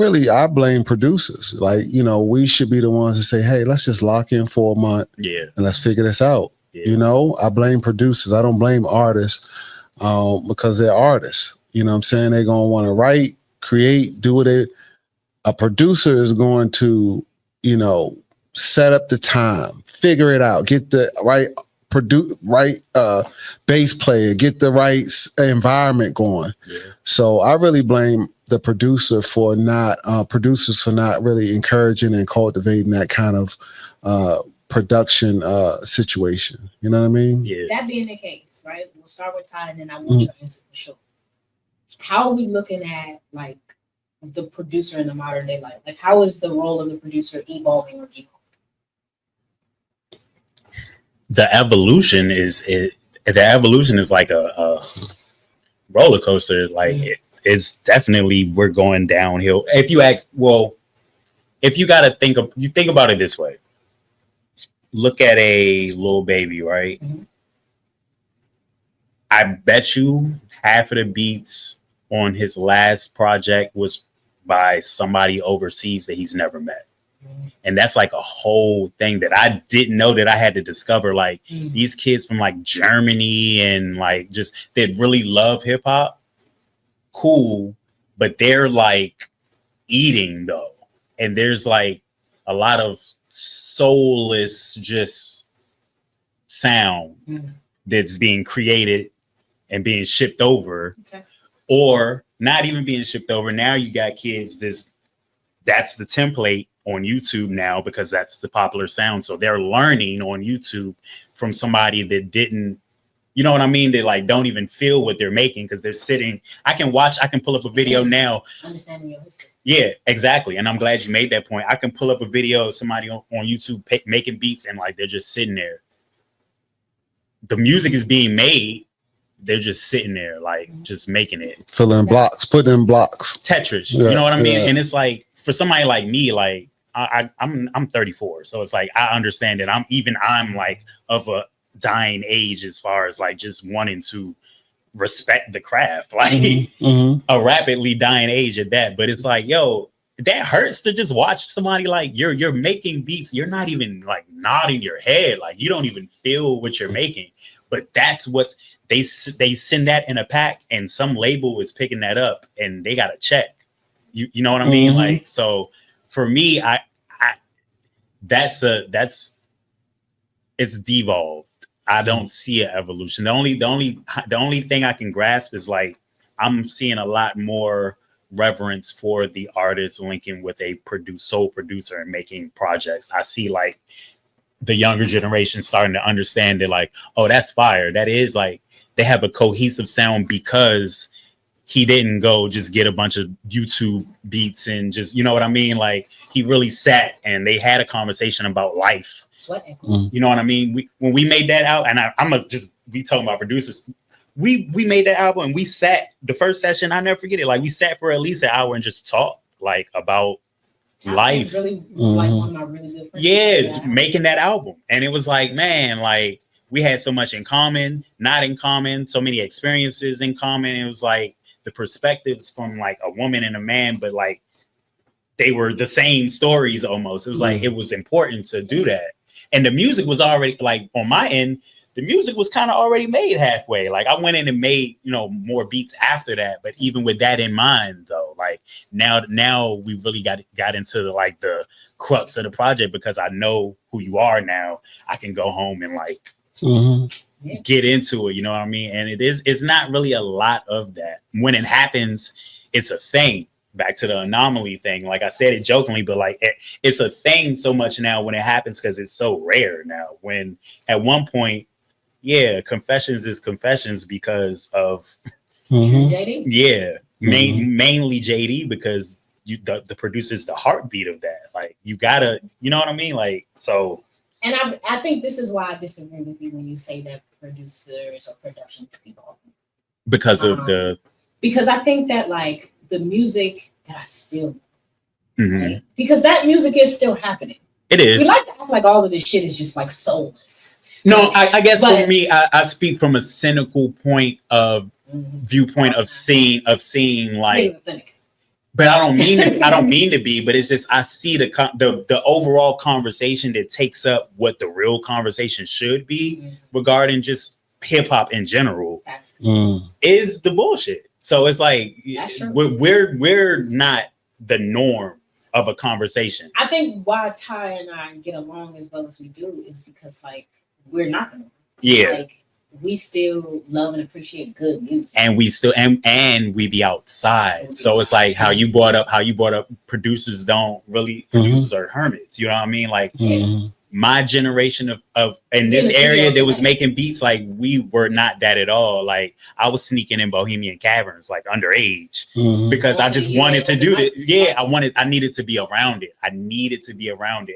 blame producers. Like, you know, we should be the ones to say, hey, let's just lock in for a month and let's figure this out. Yeah. You know, I blame producers. I don't blame artists because they're artists. You know what I'm saying? They're going to want to write, create, do what a producer is going to, you know, set up the time, figure it out, get the right bass player, get the right environment going. Yeah. So I really blame the producers for not really encouraging and cultivating that kind of production situation. You know what I mean? Yeah. That being the case, right? We'll start with Ty, and then I want your answer for sure. How are we looking at like the producer in the modern day life? Like, how is the role of the producer evolving or evolving? The evolution is like a roller coaster. Like it's definitely, we're going downhill. If you ask, well, if you got to think about it this way. Look at a Lil Baby, right? Mm-hmm. I bet you half of the beats on his last project was by somebody overseas that he's never met. Mm-hmm. And that's like a whole thing that I didn't know that I had to discover. Like these kids from like Germany and like just, they really love hip hop. Cool. But they're like eating though. And there's like a lot of soulless just sound that's being created and being shipped over, or not even being shipped over. Now you got kids, that's the template on YouTube now, because that's the popular sound. So they're learning on YouTube from somebody that didn't, you know what I mean? They like don't even feel what they're making, because they're sitting. I can pull up a video now. Understanding your history. Yeah, exactly. And I'm glad you made that point. I can pull up a video of somebody on YouTube making beats, and like they're just sitting there. The music is being made. They're just sitting there, like just making it. Filling blocks, putting in blocks. Tetris. Yeah, you know what I mean? Yeah. And it's like, for somebody like me, like I'm 34. So it's like, I understand that I'm like of a dying age as far as like just wanting to respect the craft, like a rapidly dying age at that. But it's like, yo, that hurts to just watch somebody like you're making beats. You're not even like nodding your head. Like you don't even feel what you're making. But that's what they send that in a pack, and some label is picking that up and they got to check. You know what I mean? Like, so for me, it's devolved. I don't see an evolution. The only thing I can grasp is like, I'm seeing a lot more reverence for the artist linking with a sole producer and making projects. I see like the younger generation starting to understand that, like, oh, that's fire. That is like, they have a cohesive sound because he didn't go just get a bunch of YouTube beats and just, you know what I mean? Like, he really sat and they had a conversation about life. You know what I mean? When we made that out, and I'm gonna just be talking about producers. We made that album and we sat the first session. I never forget it. Like, we sat for at least an hour and just talked like about life. Really, like one of my really good friends. Yeah, making that album. And it was like, man, like we had so much in common, not in common, so many experiences in common. It was like the perspectives from like a woman and a man, but like they were the same stories almost. It was like, it was important to do that. And the music was already, like, on my end, the music was kind of already made halfway. Like, I went in and made, you know, more beats after that. But even with that in mind, though, like now we really got into like the crux of the project, because I know who you are now. I can go home and like get into it. You know what I mean? And it's not really a lot of that. When it happens, it's a thing. Back to the anomaly thing. Like I said it jokingly, but like it's a thing so much now when it happens because it's so rare now. When at one point, yeah, confessions is confessions because of JD? Yeah, mainly JD, because the producer's the heartbeat of that. Like you gotta, you know what I mean? Like so. And I think this is why I disagree with you when you say that producers or production people. Because of because I think that like the music that I still right? Because that music is still happening. It is. We like to act like all of this shit is just like soulless. No, I guess for me, I speak from a cynical viewpoint of seeing like, but I don't mean to be, but it's just I see the overall conversation that takes up what the real conversation should be regarding just hip hop in general is the bullshit. So it's like we're not the norm of a conversation. I think why Ty and I get along as well as we do is because like we're not the norm. Yeah. Like we still love and appreciate good music, and we still and we be outside. So it's like how you brought up producers are hermits. You know what I mean? Like my generation of in this area that was making beats, like we were not that at all. Like I was sneaking in Bohemian Caverns like underage because I just wanted to do this. Yeah, I needed to be around it.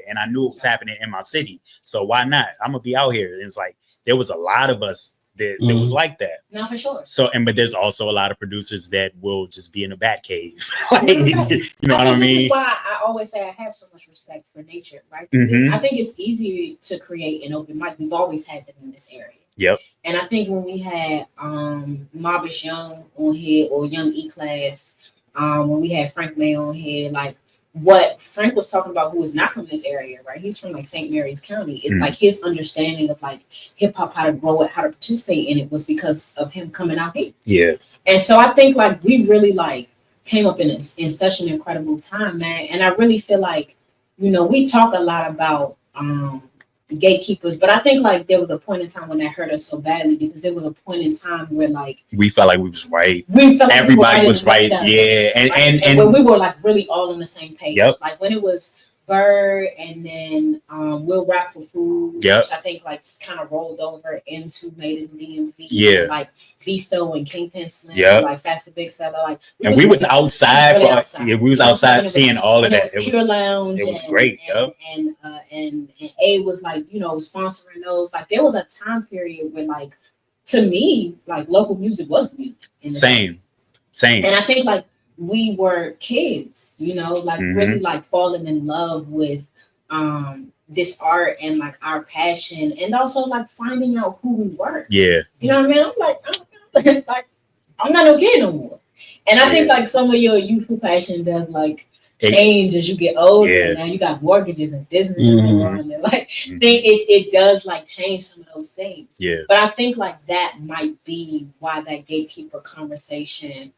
And I knew it was happening in my city. So why not? I'm gonna be out here. And it's like there was a lot of us that was like that. No, for sure. So but there's also a lot of producers that will just be in a bat cave. Like, you know what I mean? This is why I always say I have so much respect for nature, right? I think it's easy to create an open mic. We've always had them in this area. Yep. And I think when we had Marbish Young on here or Young E-Class, when we had Frank May on here, like what Frank was talking about, who is not from this area, right? He's from like St. Mary's County. It's like his understanding of like hip hop, how to grow it, how to participate in it was because of him coming out here. Yeah. And so I think like we really like came up in such an incredible time, man. And I really feel like, you know, we talk a lot about gatekeepers, but I think like there was a point in time when that hurt us so badly because there was a point in time where like we felt like we was right. We felt like everybody was right. Yeah. And when we were like really all on the same page. Yep. Like when it was Bird and then We'll Rap for Food, which I think like kind of rolled over into Made in DMV. Yeah. Like Beasto and Kingpin Slim, like Fast the Big Fella. Like we was outside. We was outside seeing all of that. It was Pure Lounge. It was great. And A was like, you know, sponsoring those. Like there was a time period where like to me, like local music was music. Same. And I think like we were kids, you know, like really like falling in love with this art and like our passion and also like finding out who we were. Yeah. You know what I mean? I'm like, I'm not no kid no more. And I think like some of your youthful passion does like change as you get older. Yeah. Now you got mortgages and businesses and like it does like change some of those things. Yeah. But I think like that might be why that gatekeeper conversation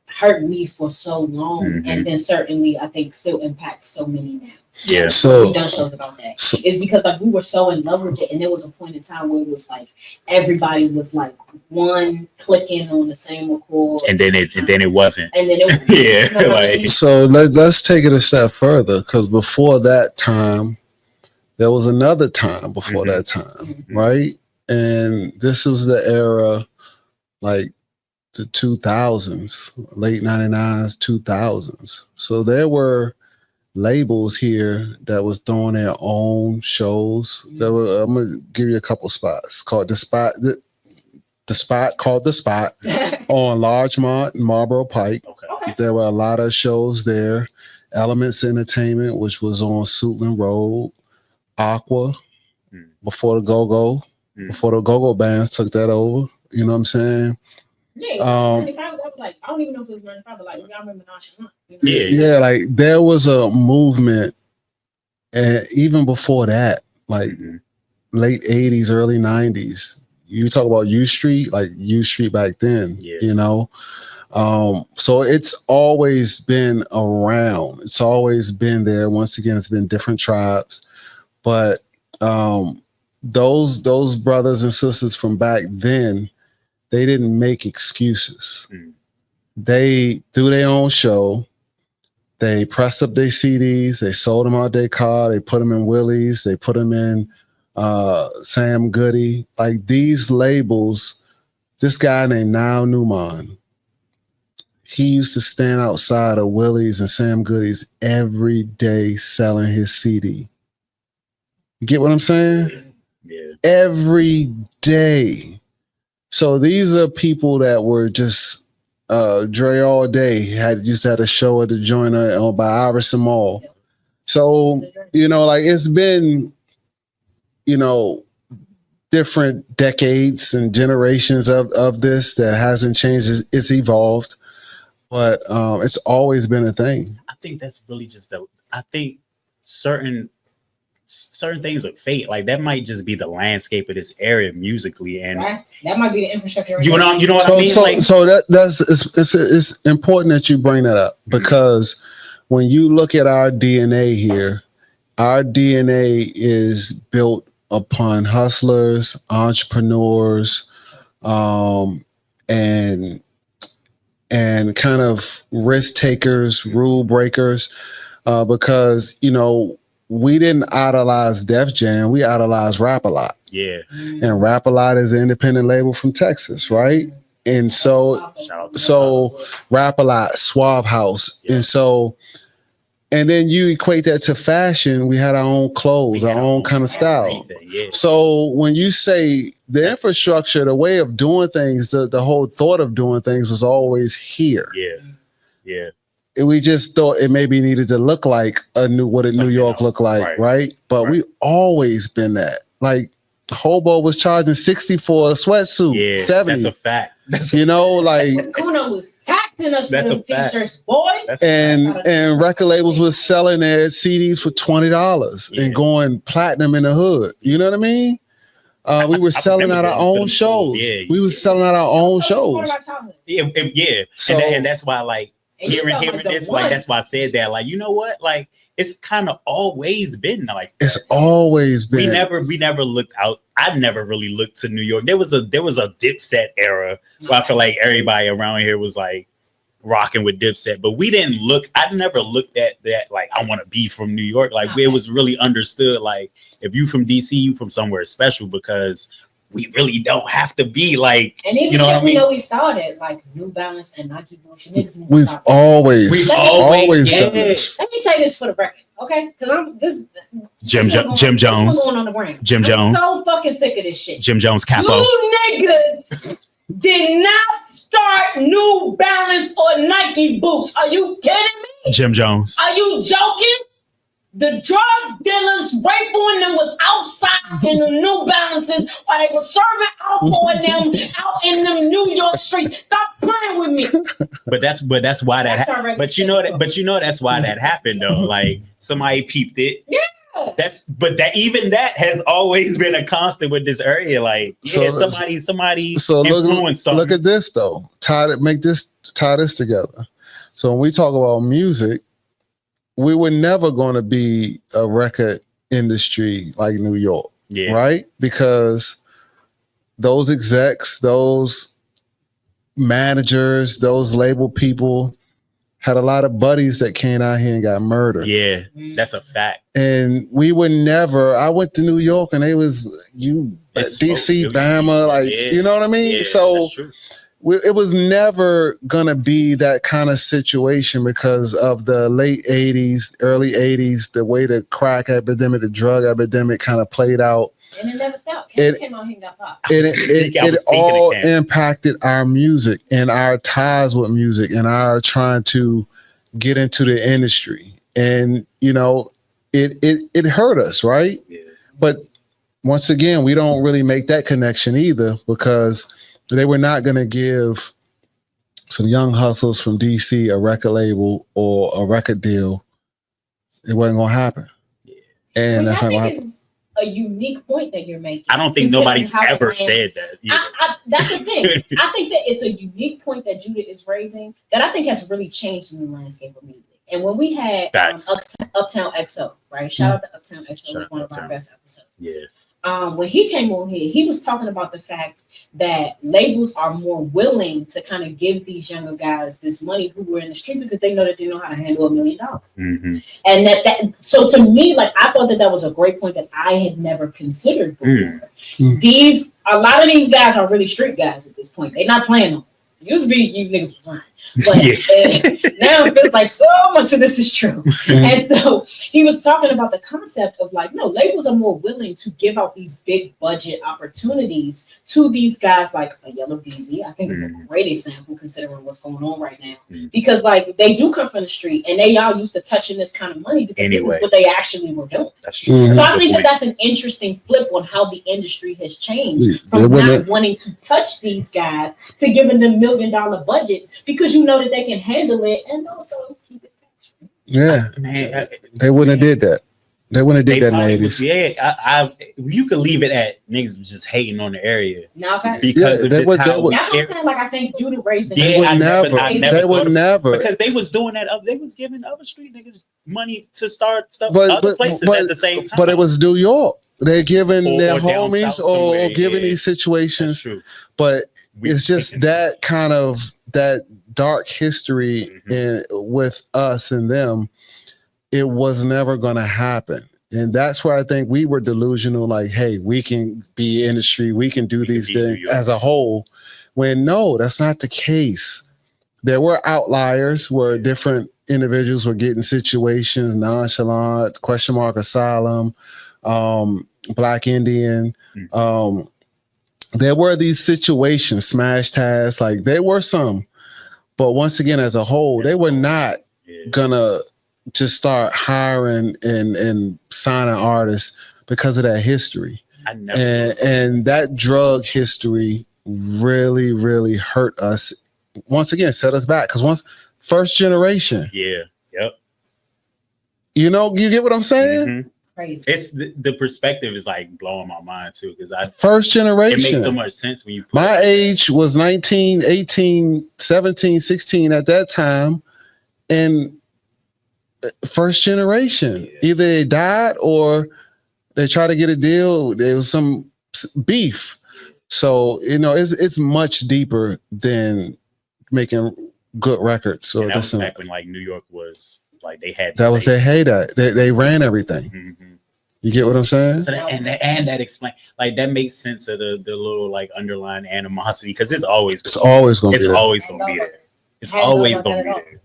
hurt me for so long, and then certainly I think still impacts so many now. Yeah. So we've done shows about that. It's because like we were so in love with it, and there was a point in time where it was like everybody was like one clicking on the same record, and then it wasn't. And then it yeah. Like, so let's take it a step further, because before that time, there was another time before that time, right? And this was the era, like the 2000s, late 99s, 2000s. So there were labels here that was throwing their own shows. There were, I'm gonna give you a couple spots called the spot called the Spot on Larchmont and Marlboro Pike. Okay. There were a lot of shows there. Elements Entertainment, which was on Suitland Road. Aqua, before the go-go bands took that over. You know what I'm saying? Yeah, I was like, I don't even know if it was 95, but like, y'all remember Nonchalant? You know? Yeah, like there was a movement, and even before that, like late 80s, early 90s. You talk about U Street, like U Street back then, you know? So it's always been around. It's always been there. Once again, it's been different tribes, but those brothers and sisters from back then, they didn't make excuses. They do their own show. They pressed up their CDs. They sold them out their car. They put them in Willie's. They put them in Sam Goody. Like these labels, this guy named Niall Newman, he used to stand outside of Willie's and Sam Goody's every day selling his CD. You get what I'm saying? Yeah. Every day. So these are people that were just Dre All Day used to have a show at the joint by Iverson Mall. So, like it's been, different decades and generations of this that hasn't changed. It's evolved, but it's always been a thing. I think that's really just I think certain things are fate. Like that might just be the landscape of this area musically, and that might be the infrastructure. You know what I mean? So it's important that you bring that up, because when you look at our DNA here, our DNA is built upon hustlers, entrepreneurs, and kind of risk takers, rule breakers, because we didn't idolize Def Jam, we idolized Rap A Lot. Yeah. And Rap A Lot is an independent label from Texas, right? And so Rap A Lot, Suave House. Yeah. And then you equate that to fashion. We had our own clothes, our own kind of style. Yeah. So when you say the infrastructure, the way of doing things, the whole thought of doing things was always here. Yeah. Yeah. We just thought it maybe needed to look like what did New York look like, right? But we always been that. Like Hobo was charging 60 for a sweatsuit, 70. That's a fact. Like Kuno was taxing us for them t-shirts, boy. And record labels was selling their CDs for $20 and going platinum in the hood. You know what I mean? We were selling out our own shows. We were selling out our own shows. Yeah. So, and that's why, like, hearing this, like, that's why I said that. Like, you know what? Like, it's kind of always been like that. It's always been. We never looked out. I never really looked to New York. There was a Dipset era where I feel like everybody around here was like rocking with Dipset, but we didn't look. I never looked at that like I want to be from New York. Like it was really understood. Like if you from DC, you from somewhere special, because we really don't have to be like. And even if we know we started like New Balance and Nike bullshit. We've always done this. Let me say this for the record, okay? Because I'm this. Jim Jones. Going on the ground. Jim Jones. I'm so fucking sick of this shit. Jim Jones capo. You niggas did not start New Balance or Nike boots. Are you kidding me? Jim Jones. Are you joking? The drug dealers, Rayful and them was outside in the New Balances while they were serving alcohol in them out in them New York streets. Stop playing with me. But that's why that happened. But you know that's why that happened though. Like somebody peeped it. Yeah. Even that has always been a constant with this area. Like somebody so influenced something. Look at this though. Tie this together. So when we talk about music, we were never going to be a record industry like New York, right? Because those execs, those managers, those label people had a lot of buddies that came out here and got murdered. Yeah, that's a fact. And we were never, I went to New York and they was, DC, Bama, like, you know what I mean? Yeah, so it was never gonna be that kind of situation because of the late 80s, early 80s, the way the crack epidemic, the drug epidemic kind of played out. And it never stopped. Came out here and got popped. It all impacted our music and our ties with music and our trying to get into the industry. And, it hurt us, right? Yeah. But once again, we don't really make that connection either because they were not going to give some young hustlers from DC a record label or a record deal. It wasn't going to happen. Yeah. And that's not going to happen. A unique point that you're making. I don't think nobody's ever said that. That's the thing. I think that it's a unique point that Judah is raising that I think has really changed in the landscape of music. And when we had Uptown XO, right? Shout out to Uptown XO, was one of our best episodes. Yeah. when he came on here, he was talking about the fact that labels are more willing to kind of give these younger guys this money who were in the street because they know that they know how to handle $1 million. Mm-hmm. And that so to me, like, I thought that was a great point that I had never considered before. A lot of these guys are really street guys at this point. They're not playing them. It used to be you niggas was fine. But now it feels like so much of this is true. And so he was talking about the concept of like, no, labels are more willing to give out these big budget opportunities to these guys like a Yellow Beezy. I think is a great example considering what's going on right now. Because like they do come from the street and they all used to touching this kind of money because this is what they actually were doing. That's true. So I think that's an interesting flip on how the industry has changed from not wanting to touch these guys to giving them $1 million budgets because you know that they can handle it and also keep it tax free. Yeah, man, they wouldn't have did that. They wouldn't have did that in the 80s. Yeah, you could leave it at niggas was just hating on the area. Now, because of this how that's what I'm saying. Like I think Judy raised the they would never because they was doing that. They was giving other street niggas money to start stuff other places at the same time. But it was New York. They're giving their homies or giving these situations. But it's just that kind of that dark history with us and them. It was never going to happen. And that's where I think we were delusional. Like, hey, we can be industry. We can do these things as a whole. When no, that's not the case. There were outliers where different individuals were getting situations, nonchalant, question mark asylum, Black Indian. There were these situations, smash tasks, like there were some. But once again, as a whole, they were not gonna just start hiring and signing artists because of that history. And that drug history really, really hurt us. Once again, set us back. Because first generation. Yeah. Yep. You know, you get what I'm saying? Crazy. It's the perspective is like blowing my mind too. Because first generation. It makes so much sense when you put my age was 19, 18, 17, 16 at that time. And first generation, either they died or they tried to get a deal. There was some beef. So, you know, it's much deeper than making good records. So that was back when like New York was like they had that was their heyday. They ran everything. You get what I'm saying? So and that explain like that makes sense of the little like underlying animosity because it's always gonna be there. It's always gonna be there.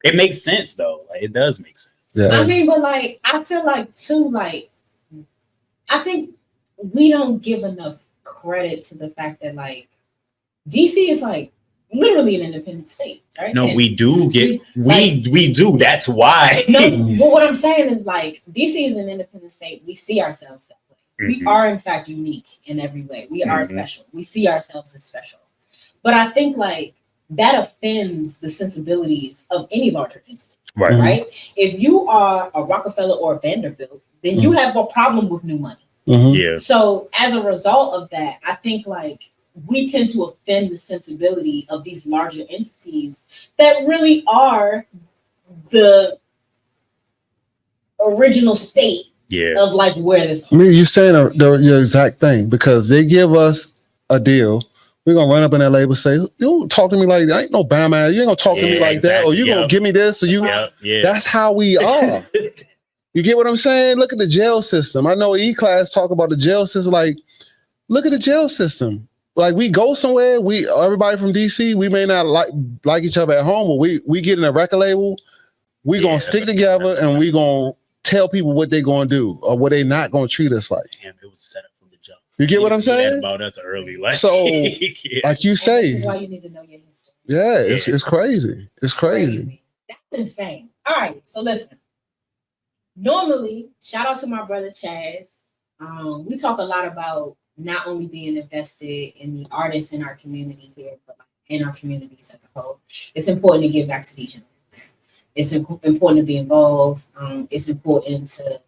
It makes sense though. Like it does make sense. Yeah. I mean, but like I feel like too, like I think we don't give enough credit to the fact that like DC is like literally an independent state, right? No, we do get we do. That's why. No, but what I'm saying is like DC is an independent state. We see ourselves that way. We are in fact unique in every way. We are special. We see ourselves as special. But I think like that offends the sensibilities of any larger entity, right? If you are a Rockefeller or a Vanderbilt, then you have a problem with new money. Yeah. So as a result of that, I think like we tend to offend the sensibility of these larger entities that really are the original state of like where this. I mean, you're saying your exact thing because they give us a deal. We're gonna run up in that label and say, you don't talk to me like that. I ain't no Bama. You ain't gonna talk to me like that, or you gonna give me this, or you that's how we are. You get what I'm saying? Look at the jail system. I know E-Class talk about the jail system. Like, look at the jail system. Like we go somewhere, everybody from DC, we may not like each other at home, but we get in a record label, we gonna stick together and we gonna tell people what they gonna do or what they not gonna treat us like. Damn, it was set up. You get what I'm saying? About us early, like so, like you say, this is why you need to know your history. Yeah, it's crazy. It's crazy. That's insane. All right, so listen. Normally, shout out to my brother Chaz. We talk a lot about not only being invested in the artists in our community here, but like in our communities as a whole. It's important to give back to these young people. It's important to be involved. It's important to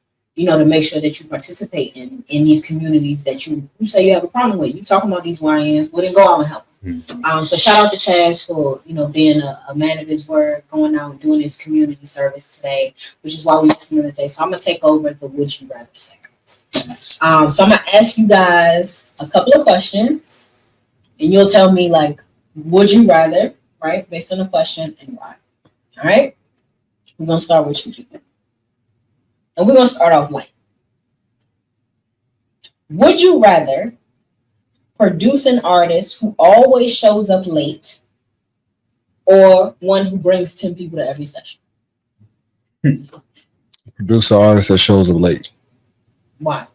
to make sure that you participate in these communities that you say you have a problem with. You talking about these YNs, well then go out and help them. So shout out to Chaz for, being a man of his word, going out and doing his community service today, which is why we listening today. So I'm going to take over the Would You Rather segment. So I'm gonna ask you guys a couple of questions, and you'll tell me like, would you rather, right, based on the question and why. All right. We're gonna start with you, Julia. And we're gonna start off light. Would you rather produce an artist who always shows up late, or one who brings 10 people to every session? Produce an artist that shows up late. Why?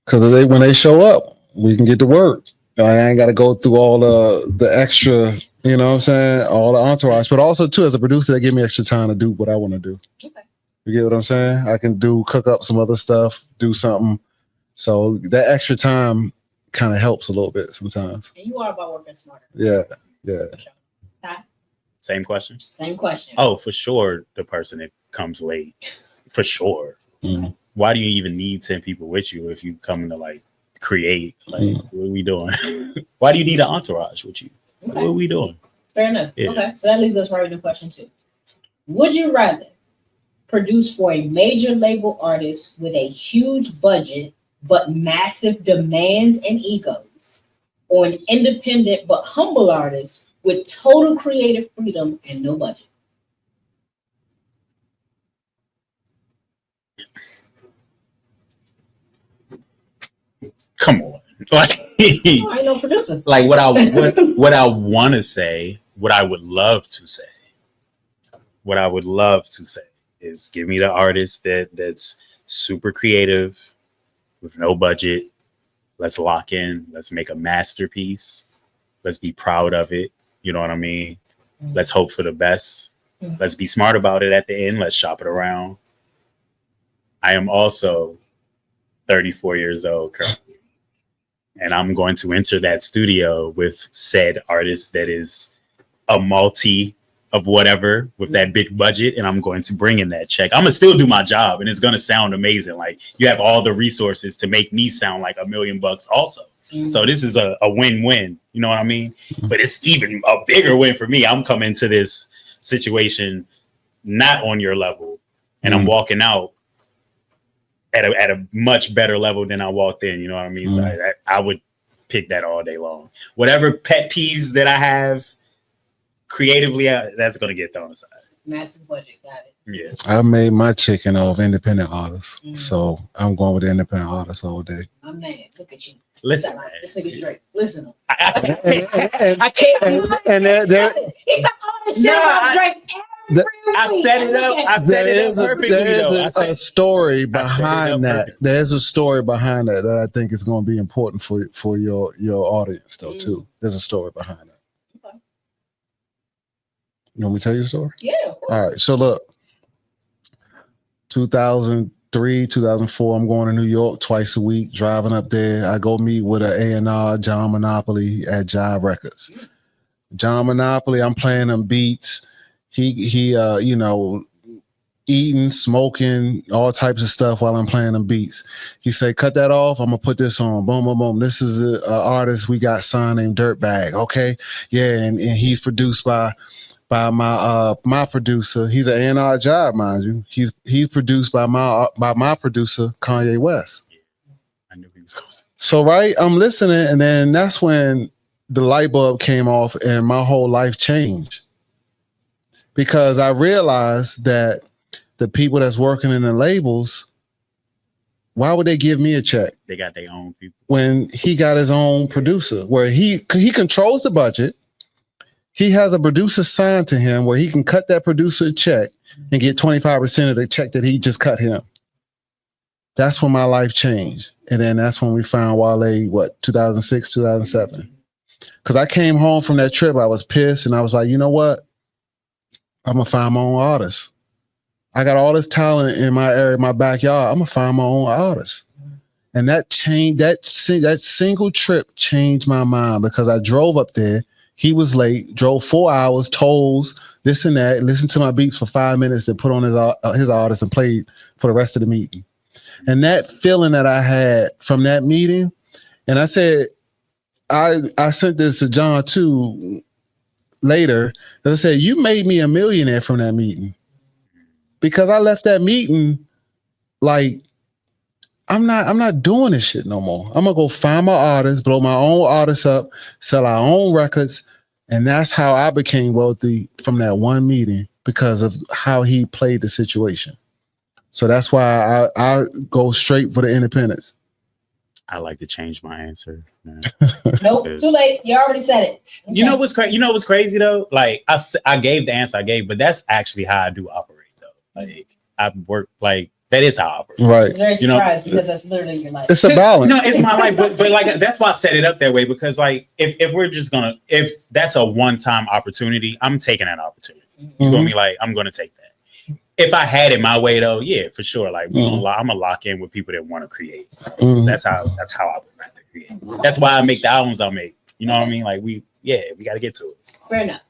Because when they show up, we can get to work. I ain't got to go through all the extra, you know what I'm saying, all the entourage. But also, too, as a producer, they give me extra time to do what I want to do. Okay. You get what I'm saying? I can cook up some other stuff, do something. So that extra time kind of helps a little bit sometimes. And you are about working smarter. Yeah. Ty? Same question. Same question. Oh, for sure, the person that comes late, for sure. Mm-hmm. Why do you even need 10 people with you if you come to like create? Like, what are we doing? Why do you need an entourage with you? Okay. What are we doing? Fair enough. Yeah. Okay, so that leads us right into question 2. Would you rather produce for a major label artist with a huge budget but massive demands and egos, or an independent but humble artist with total creative freedom and no budget? Come on. Like, Oh, I ain't no producer. like what I want to say, what I would love to say is give me the artist that's super creative with no budget. Let's lock in. Let's make a masterpiece. Let's be proud of it. You know what I mean? Mm-hmm. Let's hope for the best. Mm-hmm. Let's be smart about it at the end. Let's shop it around. I am also 34 years old currently. And I'm going to enter that studio with said artist that is a multi of whatever with that big budget. And I'm going to bring in that check. I'm going to still do my job and it's going to sound amazing. Like you have all the resources to make me sound like $1 million also. Mm-hmm. So this is a win-win. You know what I mean? But it's even a bigger win for me. I'm coming to this situation not on your level and I'm walking out at a much better level than I walked in. You know what I mean? So I would pick that all day long. Whatever pet peeves that I have creatively, that's going to get thrown aside. Massive budget, got it. Yeah. I made my chicken off independent artists. So I'm going with the independent artists all day. I'm mad. Look at you. Listen, man. This nigga Drake. Listen. I can't. And there He got all this shit about Drake. I set it up. I set it up perfectly. There is a story behind that. There's a story behind that I think is going to be important for your audience though too. There's a story behind that. Okay. You want me to tell you the story? Yeah. Of course. All right. So look, 2003, 2004, I'm going to New York twice a week, driving up there. I go meet with an A&R, John Monopoly at Jive Records. John Monopoly, I'm playing them beats. He you know, eating, smoking, all types of stuff while I'm playing them beats. He say, cut that off. I'm gonna put this on. Boom, boom, boom. This is an artist we got signed named Dirtbag. Okay, yeah, and he's produced by my producer. He's an A&R job, mind you. He's produced by my producer Kanye West. Yeah, I knew he was going to say. So right, I'm listening, and then that's when the light bulb came off, and my whole life changed. Because I realized that the people that's working in the labels, why would they give me a check? They got their own people. When he got his own producer, where he controls the budget. He has a producer signed to him where he can cut that producer a check and get 25% of the check that he just cut him. That's when my life changed. And then that's when we found Wale, 2006, 2007. Because I came home from that trip, I was pissed, and I was like, you know what? I'm gonna find my own artist. I got all this talent in my area, my backyard. I'm gonna find my own artist. And that changed, that single trip changed my mind because I drove up there. He was late, drove 4 hours, tolls, this and that, listened to my beats for 5 minutes, then put on his artist and played for the rest of the meeting. And that feeling that I had from that meeting, and I said, I sent this to John too later. As I said, you made me a millionaire from that meeting. Because I left that meeting like, I'm not doing this shit no more. I'm gonna go find my artists, blow my own artists up, sell our own records. And that's how I became wealthy from that one meeting because of how he played the situation. So that's why I go straight for the independence. I like to change my answer. Man. Nope, too late. You already said it. Okay. You know what's crazy? You know what's crazy though? Like I gave the answer I gave, but that's actually how I do operate though. Like I work like that is how I operate. Right. I'm very surprised because that's literally your life. It's a balance. No, it's my life, but like that's why I set it up that way because like if we're just gonna if that's a one-time opportunity, I'm taking that opportunity. You feel me? Like I'm gonna take that. If I had it my way though, yeah, for sure. Like I'm gonna lock in with people that want to create. That's how I would rather create. That's why I make the albums I make. You know what I mean? Like we got to get to it. Fair enough.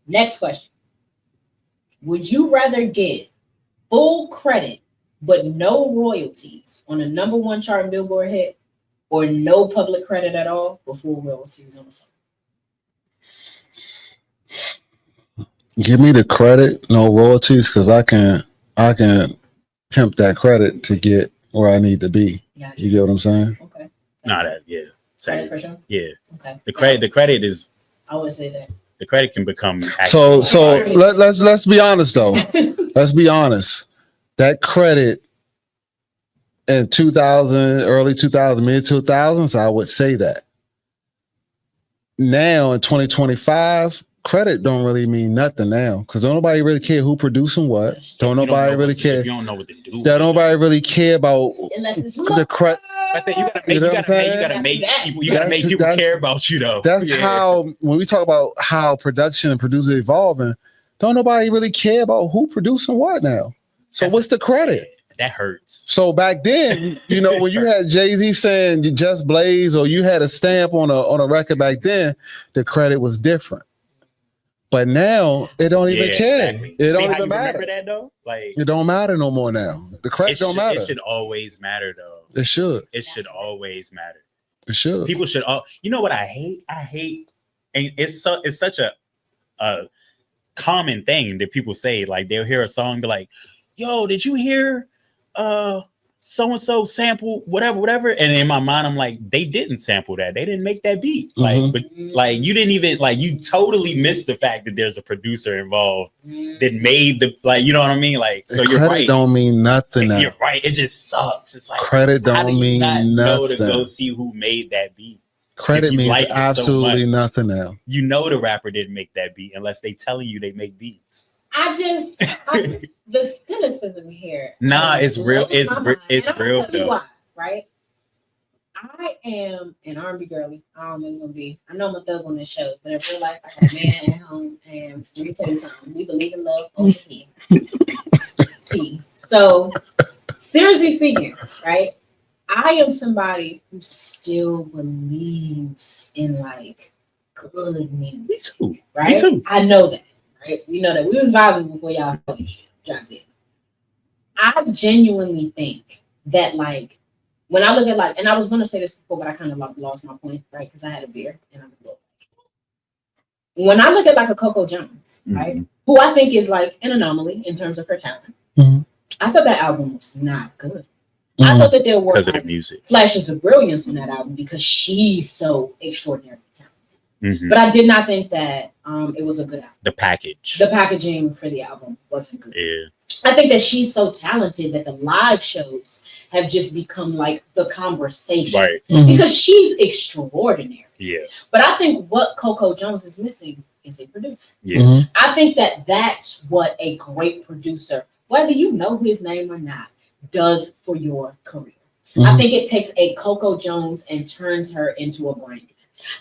Next question. Would you rather get full credit but no royalties on a #1 chart Billboard hit, or no public credit at all but full royalties on a song? Give me the credit, no royalties, because I can pimp that credit to get where I need to be. Gotcha. You get what I'm saying? Okay. Not that, yeah. Same. Sure? Yeah. Okay. The credit is. I would say that. The credit can become. So let's be honest though. Let's be honest. That credit in 2000, early 2000, mid 2000s, I would say that. Now in 2025. Credit don't really mean nothing now because don't nobody really care who producing what. Don't nobody really care. If you don't know what to do. That nobody really care about the credit. You gotta make people care about you though. That's how when we talk about how production and producers evolving, don't nobody really care about who producing what now. So what's the credit? That hurts. So back then, you know, when you had Jay-Z saying you just blaze or you had a stamp on a record back then, the credit was different. But now it don't even care. Exactly. It don't even matter. Remember that though? Like it don't matter no more now. The credit don't matter. It should always matter though. It should. It should always matter. It should. People should all. You know what I hate? I hate, and it's such a common thing that people say. Like they'll hear a song, be like, "Yo, did you hear so and so sample whatever?" And in my mind, I'm like, they didn't sample that. They didn't make that beat. Like, but like you didn't even like you totally missed the fact that there's a producer involved that made the you know what I mean? Like, so you're right. Credit don't mean nothing. You're right. It just sucks. It's like credit don't mean nothing. Know to go see who made that beat. Credit means like absolutely so nothing now. You know the rapper didn't make that beat unless they telling you they make beats. The cynicism here. Nah, it's real. It's real though. Why, right? I am an R&B girly. I don't really want to be. I know I'm a thug on this show, but in real life, I got a man at home. And let me tell you something. We believe in love over here. T. So, seriously speaking, right? I am somebody who still believes in like good music. Me too. Right? Me too. I know that. Right? We know that we was vibing before y'all started shit. Dropped it. I genuinely think that like when I look at like, and I was gonna say this before, but I kind of like lost my point, right? Because I had a beer and I'm a little. When I look at like a Coco Jones, right, who I think is like an anomaly in terms of her talent, I thought that album was not good. I thought that there were because of the music flashes of brilliance on that album because she's so extraordinarily talented. But I did not think that it was a good album. The packaging for the album wasn't good. Yeah. I think that she's so talented that the live shows have just become like the conversation. Right. Because she's extraordinary. Yeah. But I think what Coco Jones is missing is a producer. Yeah. I think that that's what a great producer, whether you know his name or not, does for your career. I think it takes a Coco Jones and turns her into a brand.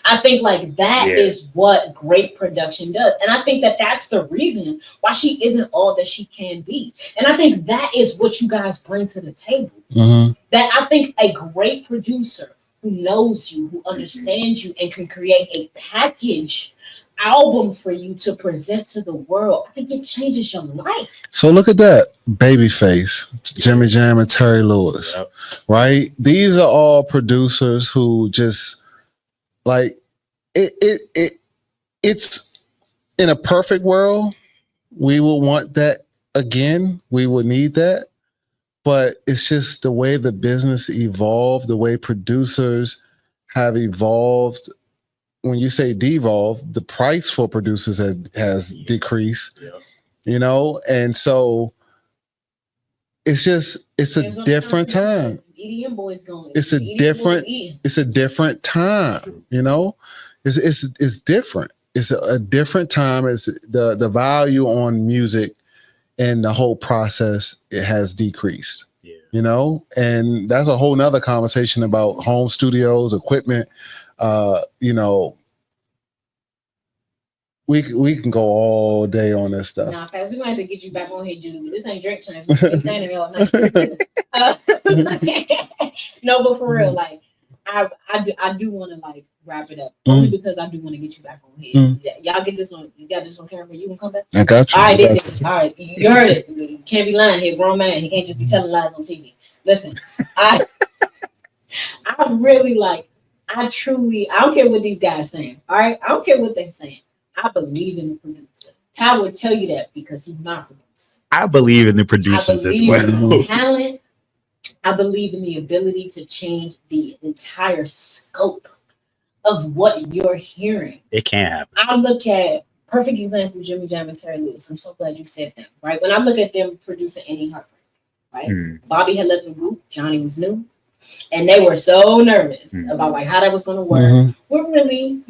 I think like that is what great production does. And I think that that's the reason why she isn't all that she can be. And I think that is what you guys bring to the table. That I think a great producer who knows you, who understands you, and can create a package album for you to present to the world, I think it changes your life. So look at that. Babyface, Jimmy Jam, and Terry Lewis, right? These are all producers who just like it's in a perfect world, we will want that again. We would need that. but it's just the way the business evolved, the way producers have evolved. When you say devolved, the price for producers has decreased, and so it's a different time. EDM boys going. It's a different time, it's different. It's a different time. It's the value on music and the whole process, it has decreased. And that's a whole nother conversation about home studios, equipment. We can go all day on this stuff. Nah, Faz, we're gonna have to get you back on here, Judy. This ain't drink chance. We've been standing here all night. No, but for real, like I do want to like wrap it up only because I do want to get you back on here. Yeah, y'all get this on. You got this on camera. You can come back. I got you. All right. You heard it. You can't be lying here, grown man. He can't just be telling lies on TV. Listen, I really like. I don't care what these guys saying. All right, I don't care what they're saying. I believe in the producer. Kyle would tell you that because he's my producer. I believe in the producers as well. In the talent. I believe in the ability to change the entire scope of what you're hearing. It can't happen. I look at perfect example, Jimmy Jam and Terry Lewis. I'm so glad you said that. Right when I look at them producing Any Heartbreak, right? Bobby had left the group. Johnny was new. And they were so nervous about like how that was going to work. We're really,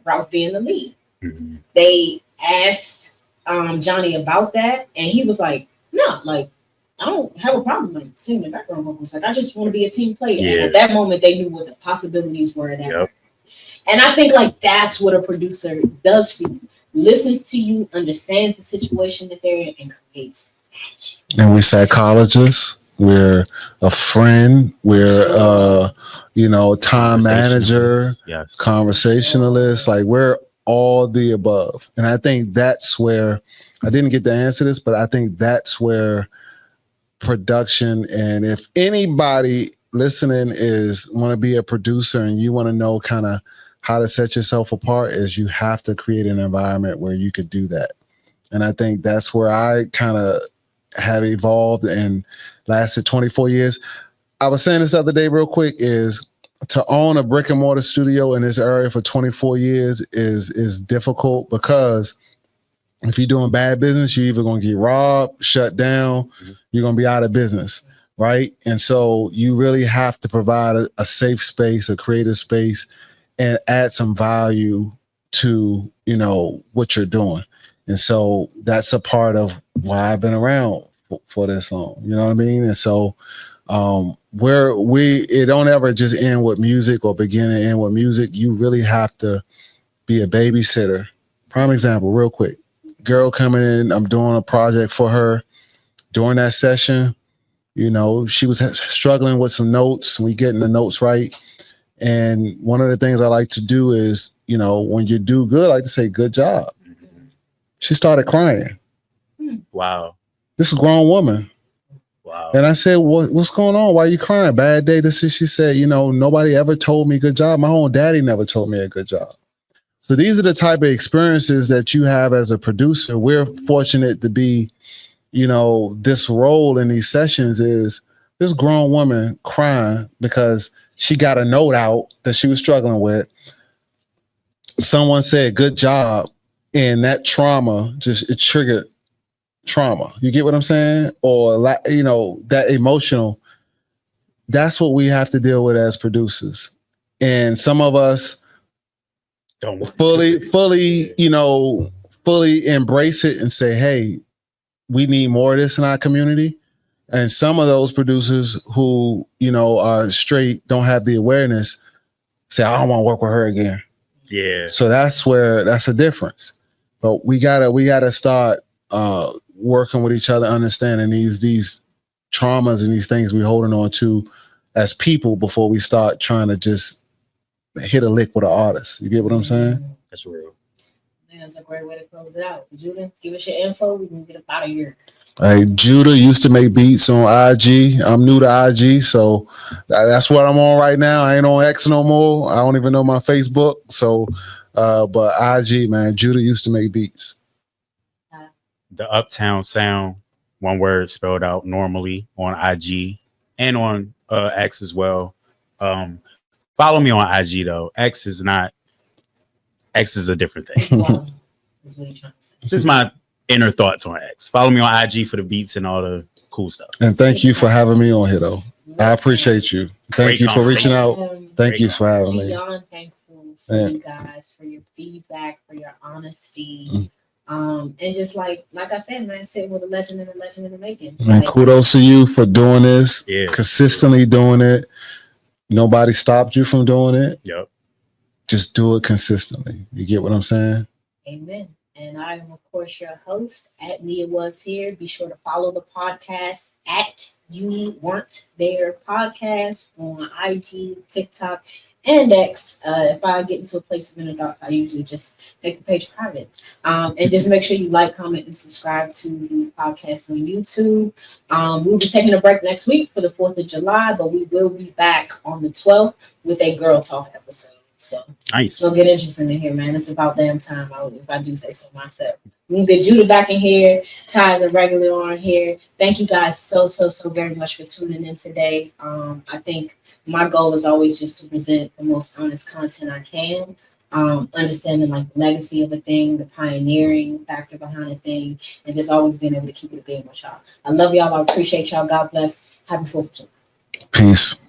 Ralph being the lead. They asked Johnny about that, and he was like, "No, like I don't have a problem like singing the background vocals. Like I just want to be a team player." And at that moment, they knew what the possibilities were. And I think like that's what a producer does for you: listens to you, understands the situation that they're in, and creates magic. And we psychologists. We're a friend. We're time manager, conversationalist. Like we're all the above. And I think that's where I didn't get to answer this, but I think that's where production, and if anybody listening want to be a producer and you want to know kind of how to set yourself apart, is you have to create an environment where you could do that. And I think that's where I kind of have evolved and lasted 24 years. I was saying this other day real quick, is to own a brick and mortar studio in this area for 24 years is difficult, because if you're doing bad business, you're either going to get robbed, shut down, you're going to be out of business, right? And so you really have to provide a safe space, a creative space, and add some value to, what you're doing. And so that's a part of why I've been around for this long. You know what I mean? And so it don't ever just end with music or begin and end with music. You really have to be a babysitter. Prime example, real quick. Girl coming in, I'm doing a project for her. During that session, she was struggling with some notes. We getting the notes right. And one of the things I like to do is, when you do good, I like to say, good job. She started crying. Wow. This is a grown woman. Wow. And I said, what's going on? Why are you crying? Bad day. She said, nobody ever told me good job. My own daddy never told me a good job. So these are the type of experiences that you have as a producer. We're fortunate to be, this role in these sessions is this grown woman crying because she got a note out that she was struggling with. Someone said, good job. And that trauma it triggered trauma. You get what I'm saying? Or that emotional. That's what we have to deal with as producers. And some of us don't fully embrace it and say, hey, we need more of this in our community. And some of those producers who, are straight, don't have the awareness, say, I don't want to work with her again. Yeah. So that's a difference. But we gotta start working with each other, understanding these traumas and these things we're holding on to as people before we start trying to just hit a lick with an artist. You get what I'm saying? That's real. That's a great way to close it out. Judah, give us your info. We can get up out of here. Hey, Judah used to make beats on IG. I'm new to IG, so that's what I'm on right now. I ain't on X no more. I don't even know my Facebook. So, but IG, man, Judah used to make beats. The Uptown Sound one word spelled out normally on IG and on X as well. Follow me on IG though. X is a different thing. Wow. Is what you're trying to say. Just my inner thoughts on X. Follow me on IG for the beats and all the cool stuff. And thank you for having me on here, though. I appreciate you. Thank Great you for reaching out. Thank Great you for having me. Beyond thankful for you guys, for your feedback, for your honesty. And just like I said, man, sitting with a legend and a legend in the making. Man, kudos to you for doing this, Yeah. consistently doing it. Nobody stopped you from doing it. Yep. Just do it consistently. You get what I'm saying? Amen. And I am, of course, your host at Nia Was Here. Be sure to follow the podcast at You Weren't There Podcast on IG, TikTok, and X. If I get into a place of inner thoughts, I usually just make the page private. And just make sure you like, comment, and subscribe to the podcast on YouTube. We'll be taking a break next week for the 4th of July, but we will be back on the 12th with a Girl Talk episode. So Nice. It'll get interesting in here, man. It's about damn time, if I do say so myself. We can get Judah back in here. Ty's a regular on here. Thank you guys so very much for tuning in today. I think my goal is always just to present the most honest content I can. Understanding like the legacy of a thing, the pioneering factor behind a thing, and just always being able to keep it a bit with y'all. I love y'all. I appreciate y'all. God bless. Happy 4th of July. Peace.